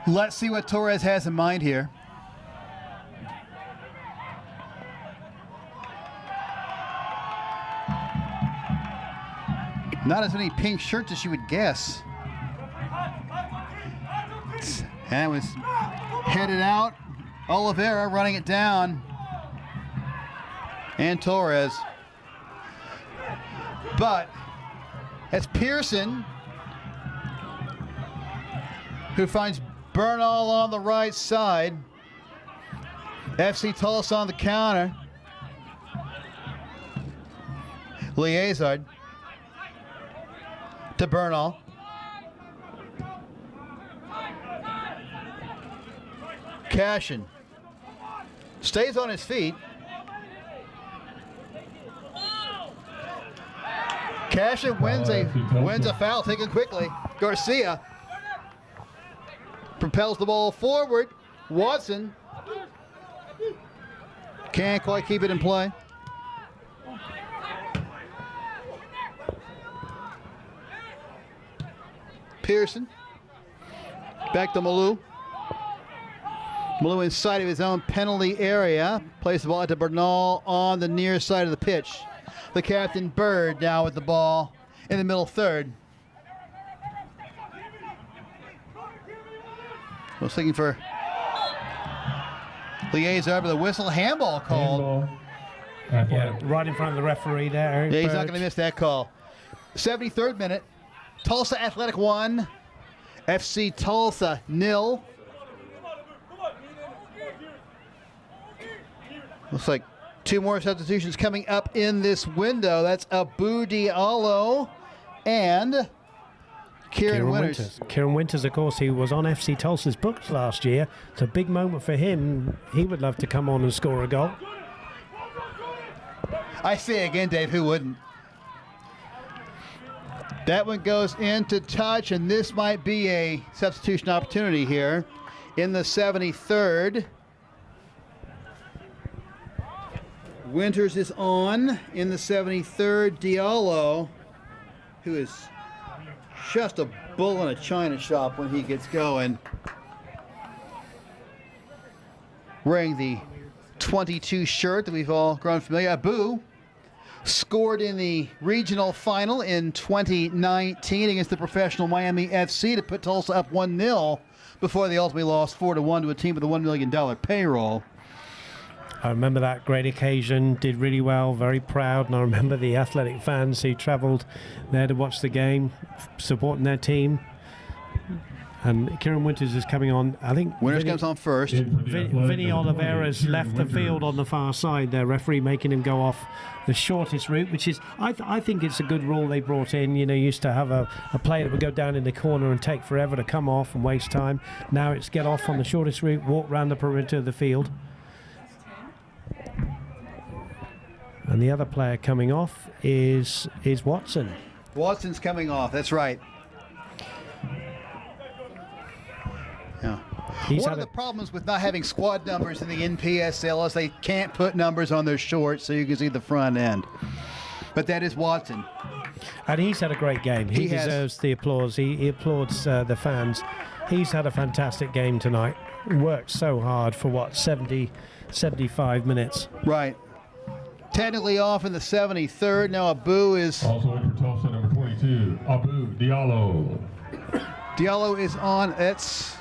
Let's see what Torres has in mind here. Not as many pink shirts as you would guess. And it was headed out. Oliveira running it down. And Torres. But it's Pearson who finds Bernal on the right side. FC Tulsa on the counter. Liazard to Bernal. Cashin stays on his feet. Cashin wins a foul taken quickly. Garcia propels the ball forward. Watson can't quite keep it in play. Pearson back to Malou. Malou inside of his own penalty area. Plays the ball to Bernal on the near side of the pitch. The captain Bird now with the ball in the middle third. Was looking for Liaison with a whistle, handball called. Yeah, right in front of the referee there. Yeah, he's not going to miss that call. 73rd minute. Tulsa Athletic 1. FC Tulsa 0. Looks like 2 more substitutions coming up in this window. That's Abu Diallo and Kieran Winters. Kieran Winters, of course, he was on FC Tulsa's books last year. It's a big moment for him. He would love to come on and score a goal. I say again, Dave, who wouldn't? That one goes into touch, and this might be a substitution opportunity here in the 73rd. Winters is on in the 73rd. Diallo, who is just a bull in a china shop when he gets going, wearing the 22 shirt that we've all grown familiar. Abu scored in the regional final in 2019 against the professional Miami FC to put Tulsa up 1-0 before they ultimately lost 4-1 to a team with a $1 million payroll. I remember that great occasion, did really well, very proud, and I remember the athletic fans who travelled there to watch the game, supporting their team. And Kieran Winters is coming on. I think Winters comes on first. Vinny Oliveira's left the field on the far side there, referee making him go off the shortest route, which is, I think it's a good rule they brought in. You know, used to have a player that would go down in the corner and take forever to come off and waste time. Now it's get off on the shortest route, walk round the perimeter of the field. And the other player coming off is Watson. Watson's coming off, that's right. Yeah. One of the problems with not having squad numbers in the NPSL is they can't put numbers on their shorts so you can see the front end. But that is Watson. And he's had a great game. He deserves the applause. He applauds the fans. He's had a fantastic game tonight. Worked so hard for, what, 75 minutes. Right. Technically off in the 73rd. Now Abu is... Also in for Tulsa, number 22, Abu Diallo. Diallo is on. It's...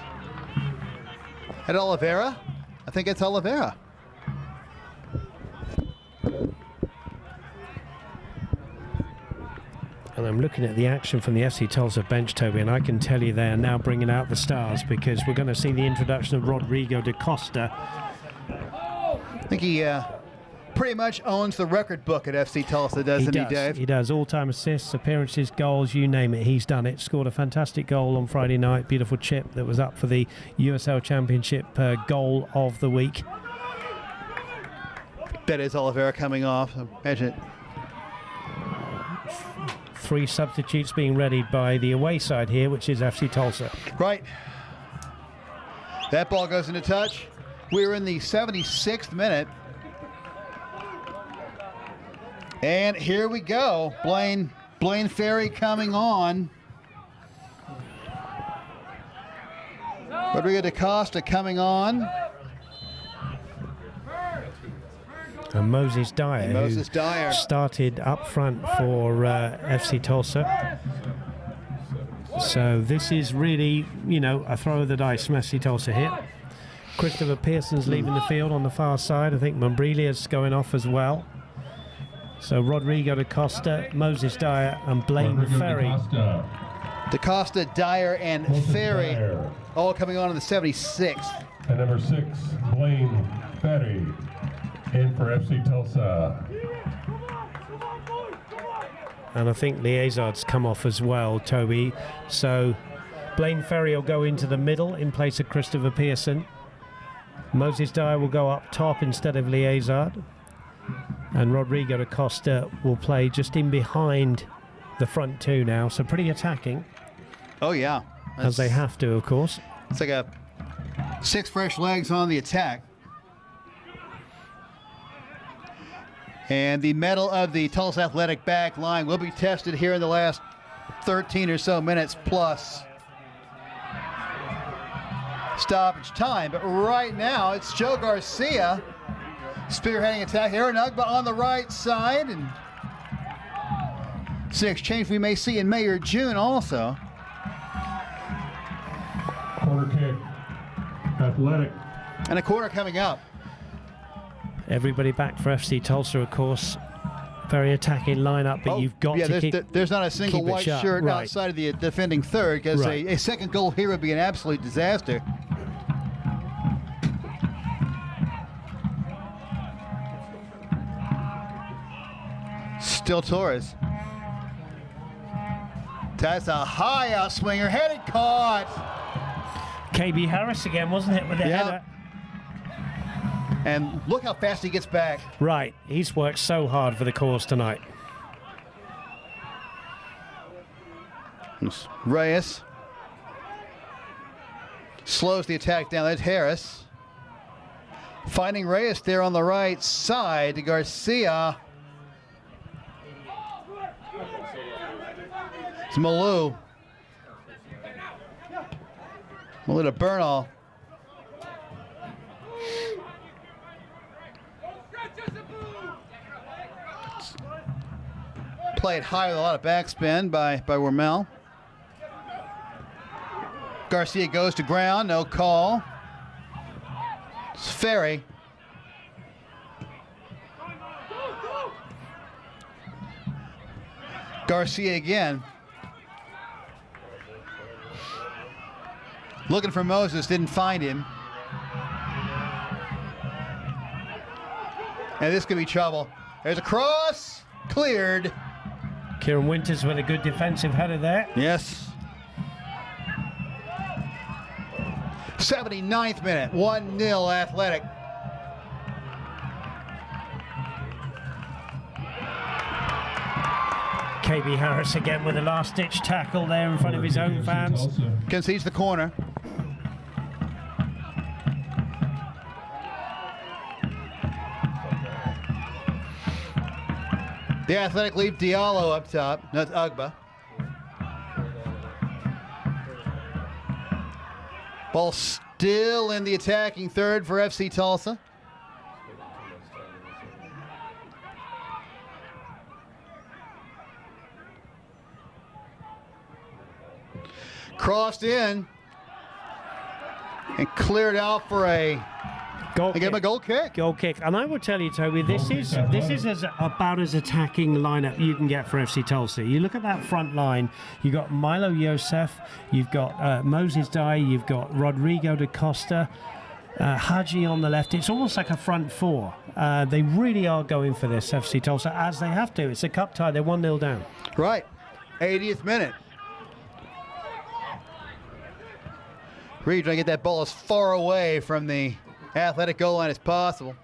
at Oliveira? I think it's Oliveira. And I'm looking at the action from the FC Tulsa bench, Toby, and I can tell you they're now bringing out the stars because we're going to see the introduction of Rodrigo da Costa. I think he pretty much owns the record book at FC Tulsa, doesn't he, Dave? He does. All-time assists, appearances, goals, you name it, he's done it. Scored a fantastic goal on Friday night. Beautiful chip that was up for the USL Championship goal of the week. That is Oliveira coming off. Imagine it. 3 substitutes being readied by the away side here, which is FC Tulsa. Right. That ball goes into touch. We're in the 76th minute. And here we go. Blaine Ferry coming on. Rodrigo da Costa coming on. And Moses Dyer, who started up front for FC Tulsa. So this is really, you know, a throw of the dice from FC Tulsa here. Christopher Pearson's leaving the field on the far side. I think Mombrilia's going off as well. So Rodrigo da Costa, Moses Dyer, and Blaine Ferry. Da Costa, Dyer, and Ferry all coming on in the 76th. And number 6, Blaine Ferry, in for FC Tulsa. And I think Liaisard's come off as well, Toby. So Blaine Ferry will go into the middle in place of Christopher Pearson. Moses Dyer will go up top instead of Liaisard. And Rodrigo da Costa will play just in behind the front 2 now. So pretty attacking. Oh, yeah. As they have to, of course. It's like a 6 fresh legs on the attack. And the medal of the Tulsa Athletic back line will be tested here in the last 13 or so minutes plus stoppage time. But right now, it's Joe Garcia spearheading attack. Aaron Ugba on the right side. And it's an exchange we may see in May or June also. Corner kick, Athletic. And a corner coming up. Everybody back for FC Tulsa, of course. Very attacking lineup, but you've got to keep. There's not a single keep it white sharp. shirt Right. outside of the defending third, because Right. a second goal here would be an absolute disaster. Still Torres. That's a high out swinger, headed, caught. KB Harris again, wasn't it, with the Yep. header? And look how fast he gets back. Right, he's worked so hard for the cause tonight. Reyes slows the attack down. That's Harris. Finding Reyes there on the right side to Garcia. It's Malou. Malou to Bernal. Played high with a lot of backspin by Wormel. Garcia goes to ground, no call. It's Ferry. Garcia again. Looking for Moses, didn't find him. And this could be trouble. There's a cross, cleared. Kieran Winters with a good defensive header there. Yes. 79th minute, 1-0 Athletic. KB Harris again with a last-ditch tackle there in front of his own fans. Concedes the corner. The Athletic leave Diallo up top. That's Ugba. Ball still in the attacking third for FC Tulsa. Crossed in and cleared out for a Goal give him a kick. goal kick. Goal kick. And I will tell you, Toby, this is about as attacking lineup you can get for FC Tulsa. You look at that front line, you've got Milo Yosef, you've got Moses Dye, you've got Rodrigo da Costa, Haji on the left. It's almost like a front four. They really are going for this, FC Tulsa, as they have to. It's a cup tie. They're 1-0 down. Right. 80th minute. Reed trying to get that ball as far away from the Athletic goal line as possible.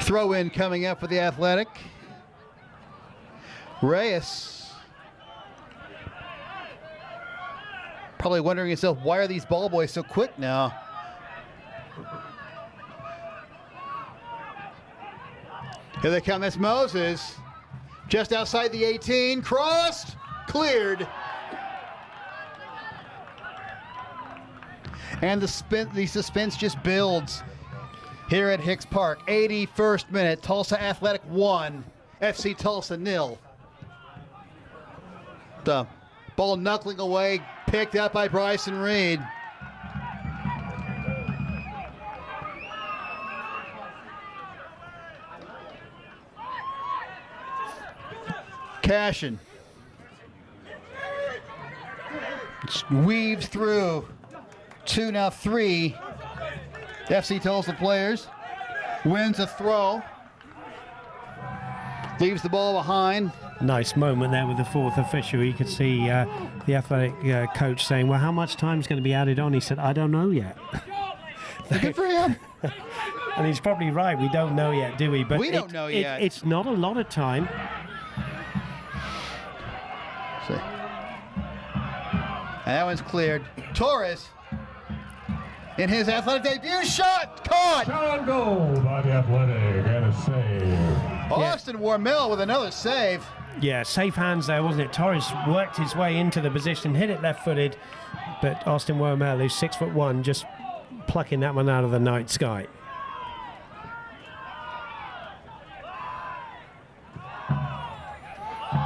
Throw in coming up for the Athletic. Reyes. Probably wondering himself, why are these ball boys so quick now? Here they come. That's Moses. Just outside the 18. Crossed. Cleared. And the suspense just builds here at Hicks Park. 81st minute, Tulsa Athletic 1, FC Tulsa 0. The ball knuckling away, picked up by Bryson Reed. Cashin. It's weaved through. 2, now 3 FC Tulsa players. Wins a throw. Leaves the ball behind. Nice moment there with the fourth official. You could see the Athletic coach saying, well, how much time's going to be added on? He said, I don't know yet. Good for him. And he's probably right. We don't know yet, do we? But We don't know yet. It's not a lot of time. See. And that one's cleared. Torres in his Athletic debut, shot, caught. Shot on goal by the Athletic and a save. Austin Wormel with another save. Yeah, safe hands there, wasn't it? Torres worked his way into the position, hit it left-footed, but Austin Wormel, who's 6'1", just plucking that one out of the night sky.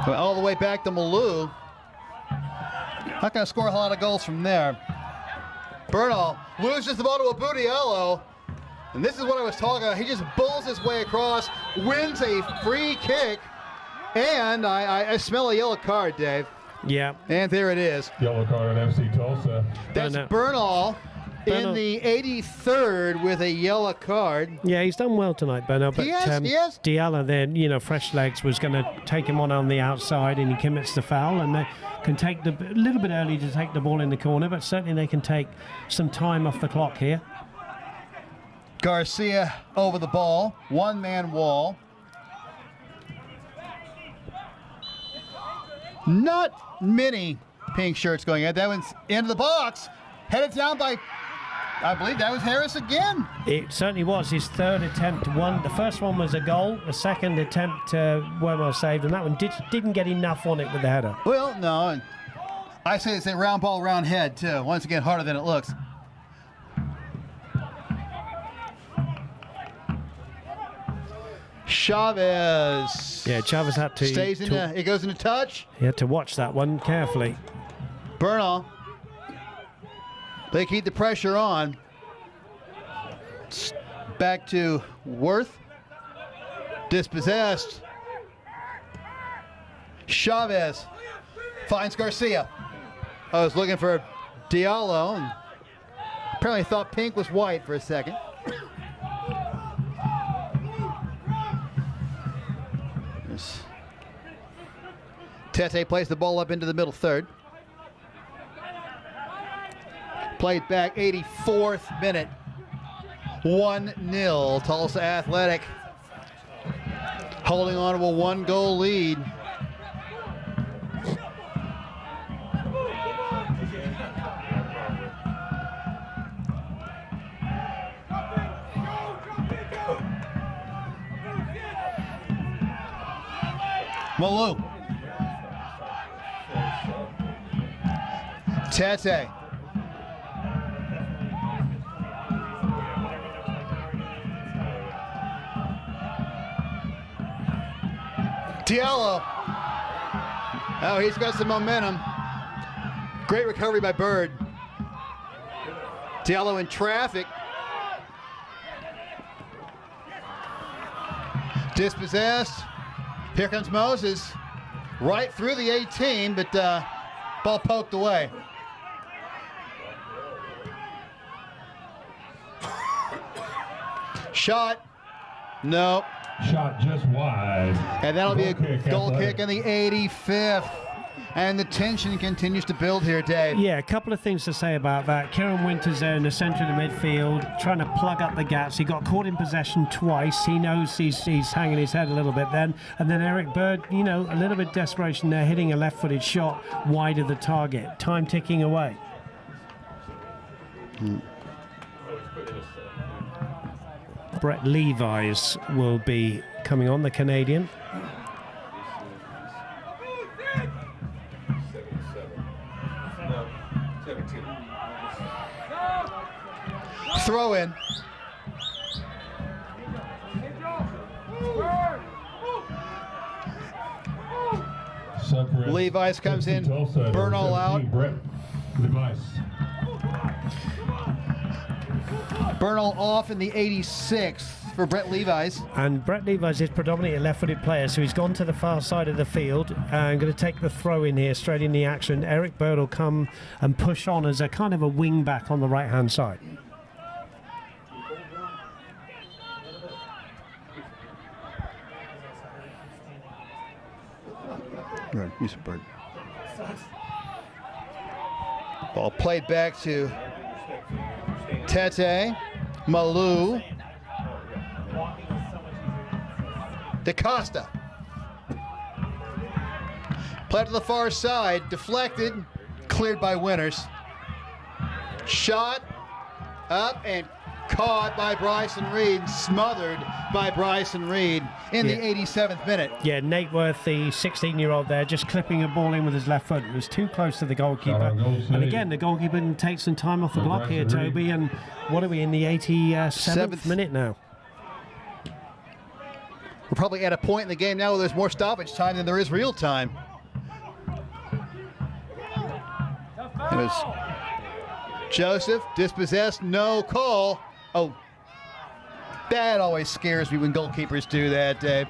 All the way back to Malou. Not going to score a lot of goals from there. Bernal loses the ball to Abudiello. And this is what I was talking about. He just bulls his way across, wins a free kick, and I smell a yellow card, Dave. Yeah. And there it is. Yellow card on FC Tulsa. That's Bernal in the 83rd with a yellow card. Yeah, he's done well tonight, Bernal. But He has. Diallo then, you know, fresh legs was going to take him on the outside, and he commits the foul, and they can take a little bit early to take the ball in the corner, but certainly they can take some time off the clock here. Garcia over the ball, one-man wall. Not many pink shirts going in. That one's into the box, headed down by, I believe that was Harris again. It certainly was his third attempt. The first one was a goal. The second attempt well saved, and that one didn't get enough on it with the header. Well, no, and I say it's a round ball, round head too. Once again, harder than it looks. Chavez. Yeah, Chavez had to. Stays in. It goes into touch. He had to watch that one carefully. Bernal. They keep the pressure on. Back to Worth. Dispossessed. Chavez finds Garcia. I was looking for Diallo, and apparently thought pink was white for a second. Tete plays the ball up into the middle third. Played back, 84th minute. 1-0, Tulsa Athletic. Holding on to a one-goal lead. Malou. Tete. Diallo. Oh, he's got some momentum. Great recovery by Bird. Diallo in traffic. Dispossessed. Here comes Moses. Right through the 18, but ball poked away. Shot. No. Shot just wide. And that'll be a goal Athletic. kick in the 85th. And the tension continues to build here, Dave. Yeah, a couple of things to say about that. Kieran Winters there in the centre of the midfield, trying to plug up the gaps. He got caught in possession twice. He knows he's hanging his head a little bit then. And then Eric Bird, you know, a little bit of desperation there, hitting a left-footed shot wide of the target. Time ticking away. Brett Levi's will be coming on, the Canadian. Throw in. Levi's comes in. Bernal out. Brett Levi's. Bernal off in the 86th for Brett Levi's. And Brett Levi's is predominantly a left-footed player, so he's gone to the far side of the field and going to take the throw in here, straight in the action. Eric Bird will come and push on as a kind of a wing back on the right-hand side. Right, use a Bird. Ball played back to Tete, Malou, DaCosta. Played to the far side, deflected, cleared by Winters. Shot up and caught by Bryson Reed, smothered by Bryson Reed in the 87th minute. Yeah, Nate Worth, the 16-year-old there, just clipping a ball in with his left foot. It was too close to the goalkeeper. And again, the goalkeeper can take some time off the block here, Toby. And what are we in the 87th minute now? We're probably at a point in the game now where there's more stoppage time than there is real time. It was Joseph, dispossessed, no call. Oh, That always scares me when goalkeepers do that, Dave.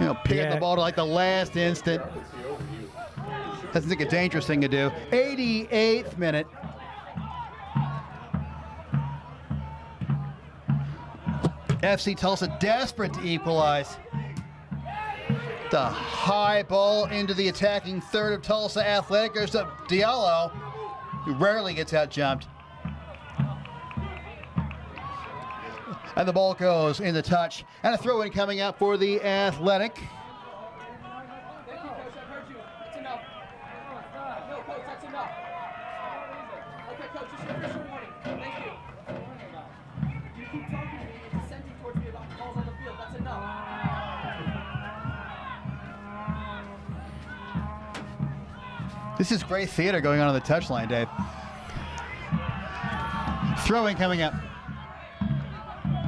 You know, picking the ball to like the last instant. That's like a dangerous thing to do. 88th minute. FC Tulsa desperate to equalize. The high ball into the attacking third of Tulsa Athletic. There's a Diallo, who rarely gets out jumped. And the ball goes in the touch. And a throw-in coming out for the Athletic. Thank you, Coach. I heard you. That's enough. No, Coach, that's enough. Okay, Coach, this is your official warning. Thank you. You keep talking to me and dissenting towards me about calls on the field. That's enough. This is great theater going on the touchline, Dave. Throw-in coming up.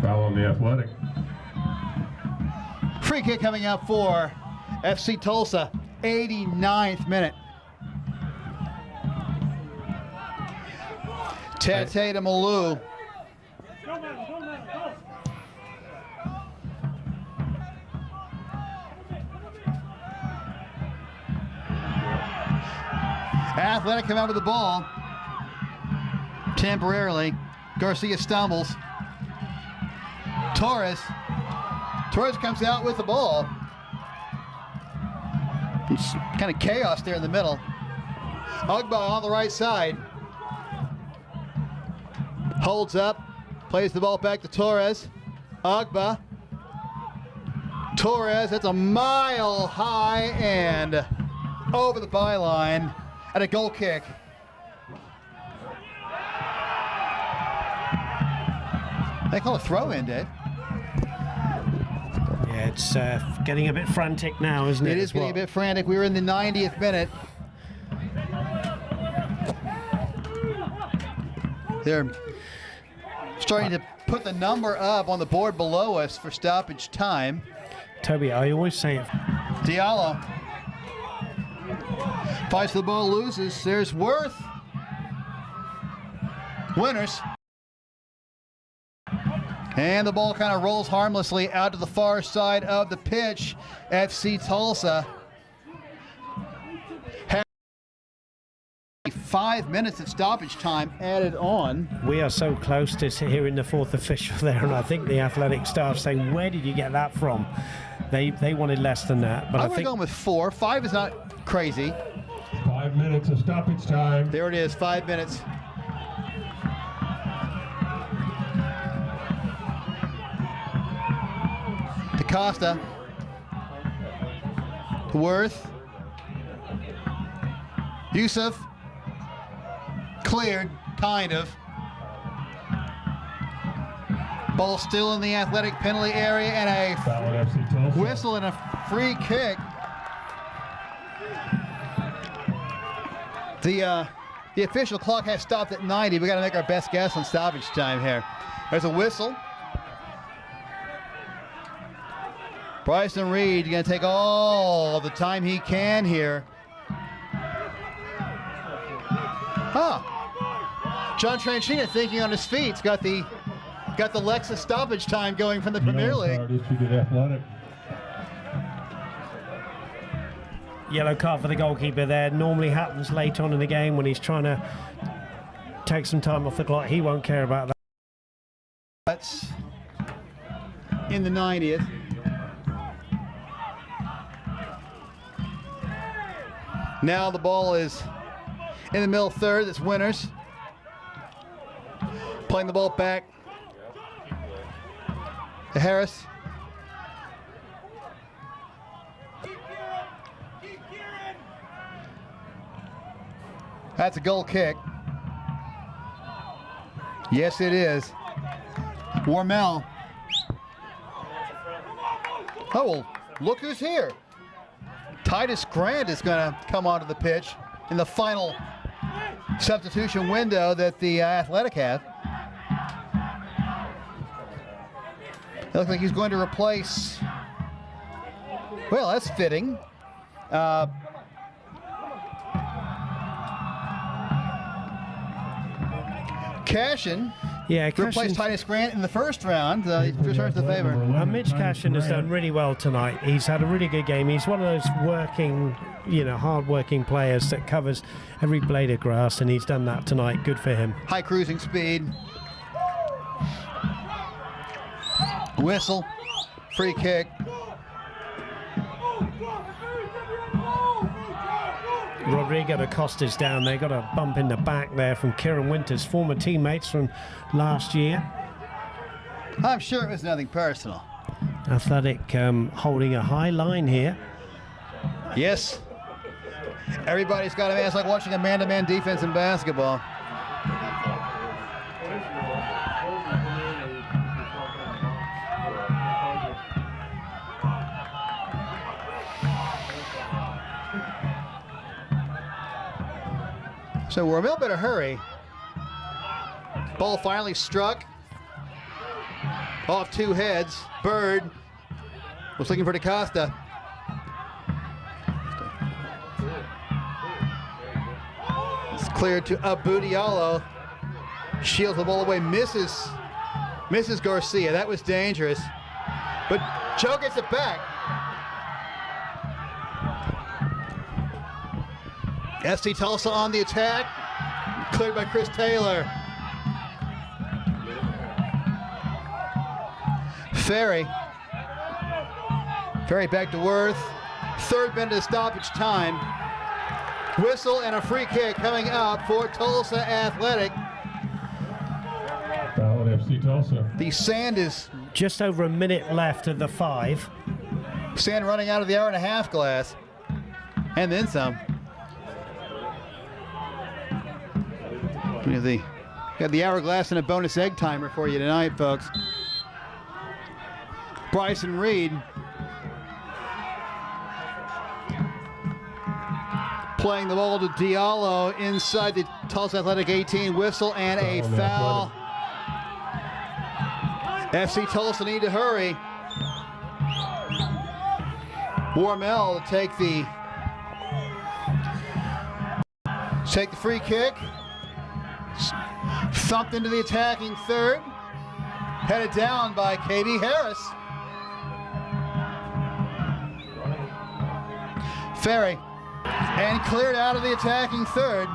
Foul on the Athletic. Free kick coming out for FC Tulsa. 89th minute. Tete to Malou. Athletic come out with the ball. Temporarily. Garcia stumbles. Torres comes out with the ball. It's kind of chaos there in the middle. Ugba on the right side. Holds up. Plays the ball back to Torres. Ugba. Torres, that's a mile high and over the byline. And a goal kick. They call it throw-in, Dave. Yeah, it's getting a bit frantic now, isn't it? It is getting a bit frantic. We were in the 90th minute. They're starting to put the number up on the board below us for stoppage time. Toby, I always say it. Diallo fights the ball, loses. There's Worth. Winners. And the ball kind of rolls harmlessly out to the far side of the pitch. FC Tulsa has 5 minutes of stoppage time added on. We are so close to hearing the fourth official there, and I think the athletic staff saying, "Where did you get that from?" They wanted less than that, but I I would have think gone with 4. 5 is not crazy. 5 minutes of stoppage time. There it is, 5 minutes. DaCosta. Worth. Yusuf. Cleared, kind of. Ball still in the Athletic penalty area and Foul on FC a Tulsa. whistle and a free kick. The official clock has stopped at 90. We got to make our best guess on stoppage time here. There's a whistle. Bryson Reed going to take all the time he can here. John Tranchina thinking on his feet. He's got the Lexus stoppage time going from the Premier League. Athletic. yellow card for the goalkeeper there. Normally happens late on in the game when he's trying to take some time off the clock. He won't care about that. That's in the 90th. Now the ball is in the middle third. It's Winners. Playing the ball back to Harris. That's a goal kick. Yes, it is. Warmel. Oh, well, look who's here. Titus Grant is going to come onto the pitch in the final substitution window that the Athletic have. It looks like he's going to replace, well, that's fitting. Cashin. Yeah, replaced Cashin, Titus Grant in the first round. He returns the favor. Mitch Cashin has done really well tonight. He's had a really good game. He's one of those working, hard-working players that covers every blade of grass, and he's done that tonight. Good for him. High cruising speed. Whistle. Free kick. Rodrigo Acosta's down there. Got a bump in the back there from Kieran Winters, former teammates from last year. I'm sure it was nothing personal. Athletic holding a high line here. Yes. Everybody's got a man. It's like watching a man-to-man defense in basketball. So Wormel better hurry. Ball finally struck. Off two heads. Bird was looking for DaCosta. It's cleared to Abu Diallo. Shields the ball away. Misses Garcia. That was dangerous. But Joe gets it back. FC Tulsa on the attack. Cleared by Chris Taylor. Ferry back to Worth. Third minute of stoppage time. Whistle and a free kick coming up for Tulsa Athletic. Foul at FC Tulsa. The sand is Just over a minute left of the 5. sand running out of the hour-and-a-half glass. And then some. We have the hourglass and a bonus egg timer for you tonight, folks. Bryson Reed playing the ball to Diallo inside the Tulsa Athletic 18. Whistle and a foul. FC Tulsa need to hurry. Wormel to take the free kick. Thumped into the attacking third. Headed down by KB Harris. Ferry. And cleared out of the attacking third.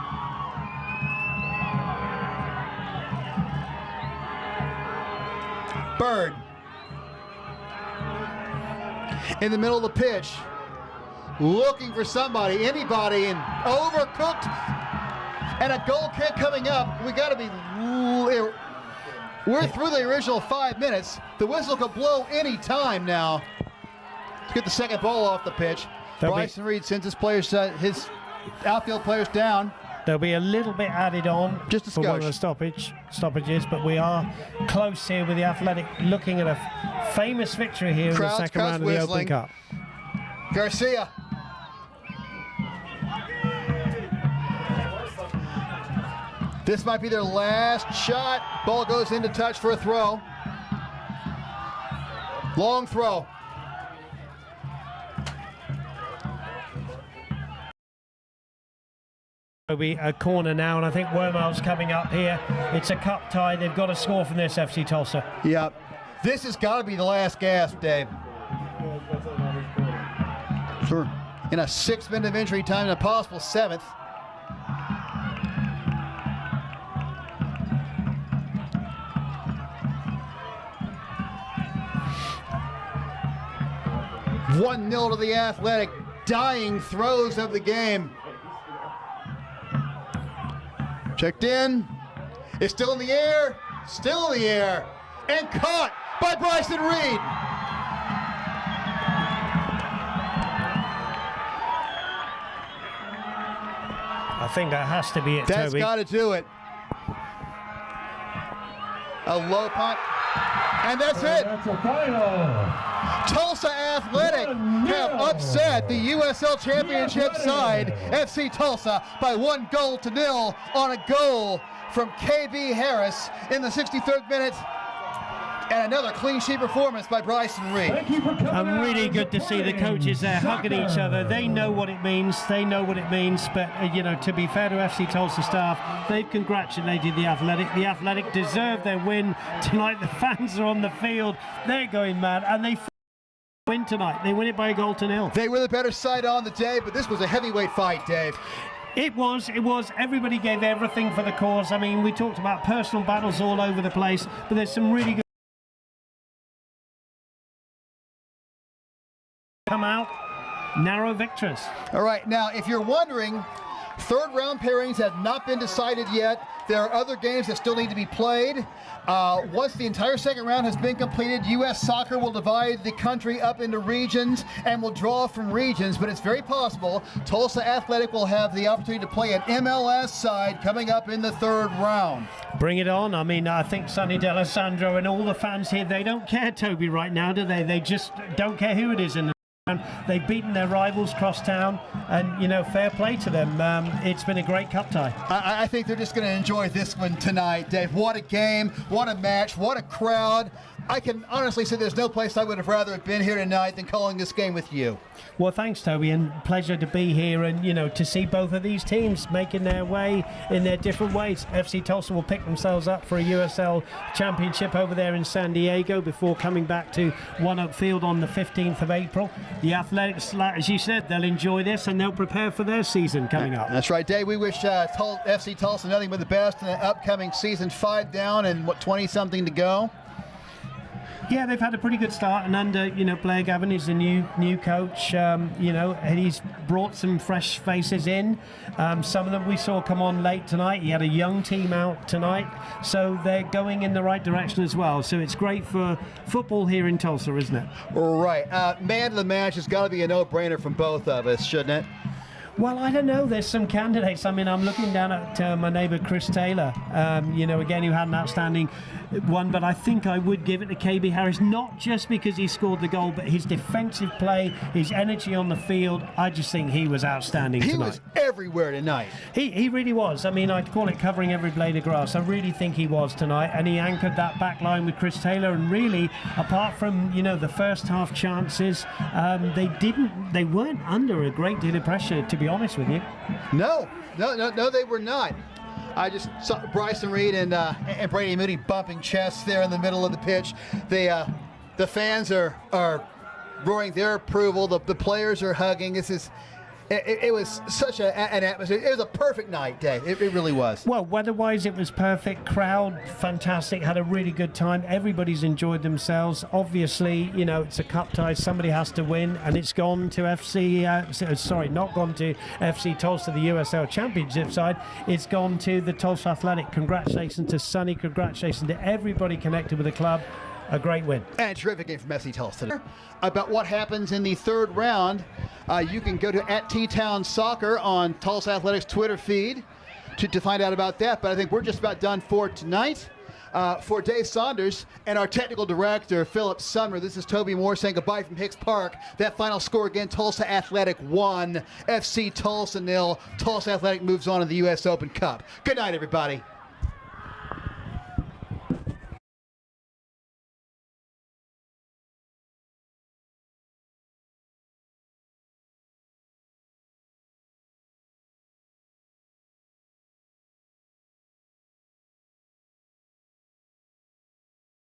Bird. In the middle of the pitch. Looking for somebody, anybody, and overcooked. And a goal kick coming up. We got to be. We're through the original 5 minutes. The whistle could blow any time now to get the second ball off the pitch. Bryson Reed sends his outfield players down. There'll be a little bit added on Just a for one of skosh. the stoppages, but we are close here with the Athletic looking at a famous victory here in the second round of the Open Cup. Garcia. This might be their last shot. Ball goes into touch for a throw. Long throw. It'll be a corner now, and I think Wormel's coming up here. It's a cup tie. They've got to score from this, FC Tulsa. Yep. This has got to be the last gasp, Dave. Sure. In a 6 minute of injury time and a possible 7th. (1-0) to the Athletic. Dying throes of the game. Checked in. It's still in the air. Still in the air. And caught by Bryson Reed. I think that has to be it, That's Toby. got to do it. A low punt. And that's it. That's a final. Tulsa Athletic have upset the USL Championship side, FC Tulsa, by 1-0 on a goal from KB Harris in the 63rd minute. And another clean sheet performance by Bryson Reed. And really good to see the coaches there hugging each other. They know what it means. They know what it means. But, you know, to be fair to FC Tulsa staff, they've congratulated the Athletic. The Athletic deserve their win tonight. The fans are on the field. They're going mad. And they win tonight. They win it by a goal to nil. They were the better side on the day, but this was a heavyweight fight, Dave. It was. Everybody gave everything for the cause. I mean, we talked about personal battles all over the place, but there's some really good come out narrow victors. All right, now if you're wondering, third round pairings have not been decided yet. There are other games that still need to be played. Once the entire second round has been completed, U.S. Soccer will divide the country up into regions and will draw from regions, but it's very possible Tulsa Athletic will have the opportunity to play an MLS side coming up in the third round. Bring it on. I mean, I think Sonny D'Alessandro and all the fans here, they don't care, Toby, right now, do they? They just don't care who it is in the they've beaten their rivals cross town, and you know, fair play to them. It's been a great cup tie. I think they're just going to enjoy this one tonight, Dave. What a game, what a match, what a crowd. I can honestly say there's no place I would have rather been here tonight than calling this game with you. Well, thanks, Toby, and pleasure to be here, and you know, to see both of these teams making their way in their different ways. FC Tulsa will pick themselves up for a USL Championship over there in San Diego before coming back to One Oak Field on the 15th of April. The Athletics, as you said, they'll enjoy this and they'll prepare for their season coming up. That's right, Dave. We wish FC Tulsa nothing but the best in the upcoming season. 5 down and what, 20-something to go. Yeah, they've had a pretty good start, and under, you know, Blair Gavin is the new coach. You know, and he's brought some fresh faces in. Some of them we saw come on late tonight. He had a young team out tonight, so they're going in the right direction as well. So it's great for football here in Tulsa, isn't it? Right. Man of the match has got to be a no-brainer from both of us, shouldn't it? Well, I don't know. There's some candidates. I mean, I'm looking down at my neighbour Chris Taylor, you know, again, who had an outstanding one, but I think I would give it to KB Harris, not just because he scored the goal, but his defensive play, his energy on the field. I just think he was outstanding tonight. He was everywhere tonight. He really was. I mean, I'd call it covering every blade of grass. I really think he was tonight, and he anchored that back line with Chris Taylor, and really, apart from, you know, the first half chances, they weren't under a great deal of pressure, to be honest with you. No, they were not. I just saw Bryson Reed and Brady Mooney bumping chests there in the middle of the pitch. The fans are roaring their approval. The players are hugging. It was such an atmosphere. It was a perfect night, Dave. It really was. Well, weather-wise, it was perfect. Crowd, fantastic. Had a really good time. Everybody's enjoyed themselves. Obviously, you know, it's a cup tie. Somebody has to win, and it's gone to not gone to FC Tulsa, the USL Championship side. It's gone to the Tulsa Athletic. Congratulations to Sonny. Congratulations to everybody connected with the club. A great win. And a terrific game from FC Tulsa. About what happens in the third round, you can go to @T-Town Soccer on Tulsa Athletics Twitter feed to find out about that. But I think we're just about done for tonight. For Dave Saunders and our technical director, Philip Sumner, this is Toby Moore saying goodbye from Hicks Park. That final score again, Tulsa Athletic 1, FC Tulsa 0. Tulsa Athletic moves on to the U.S. Open Cup. Good night, everybody.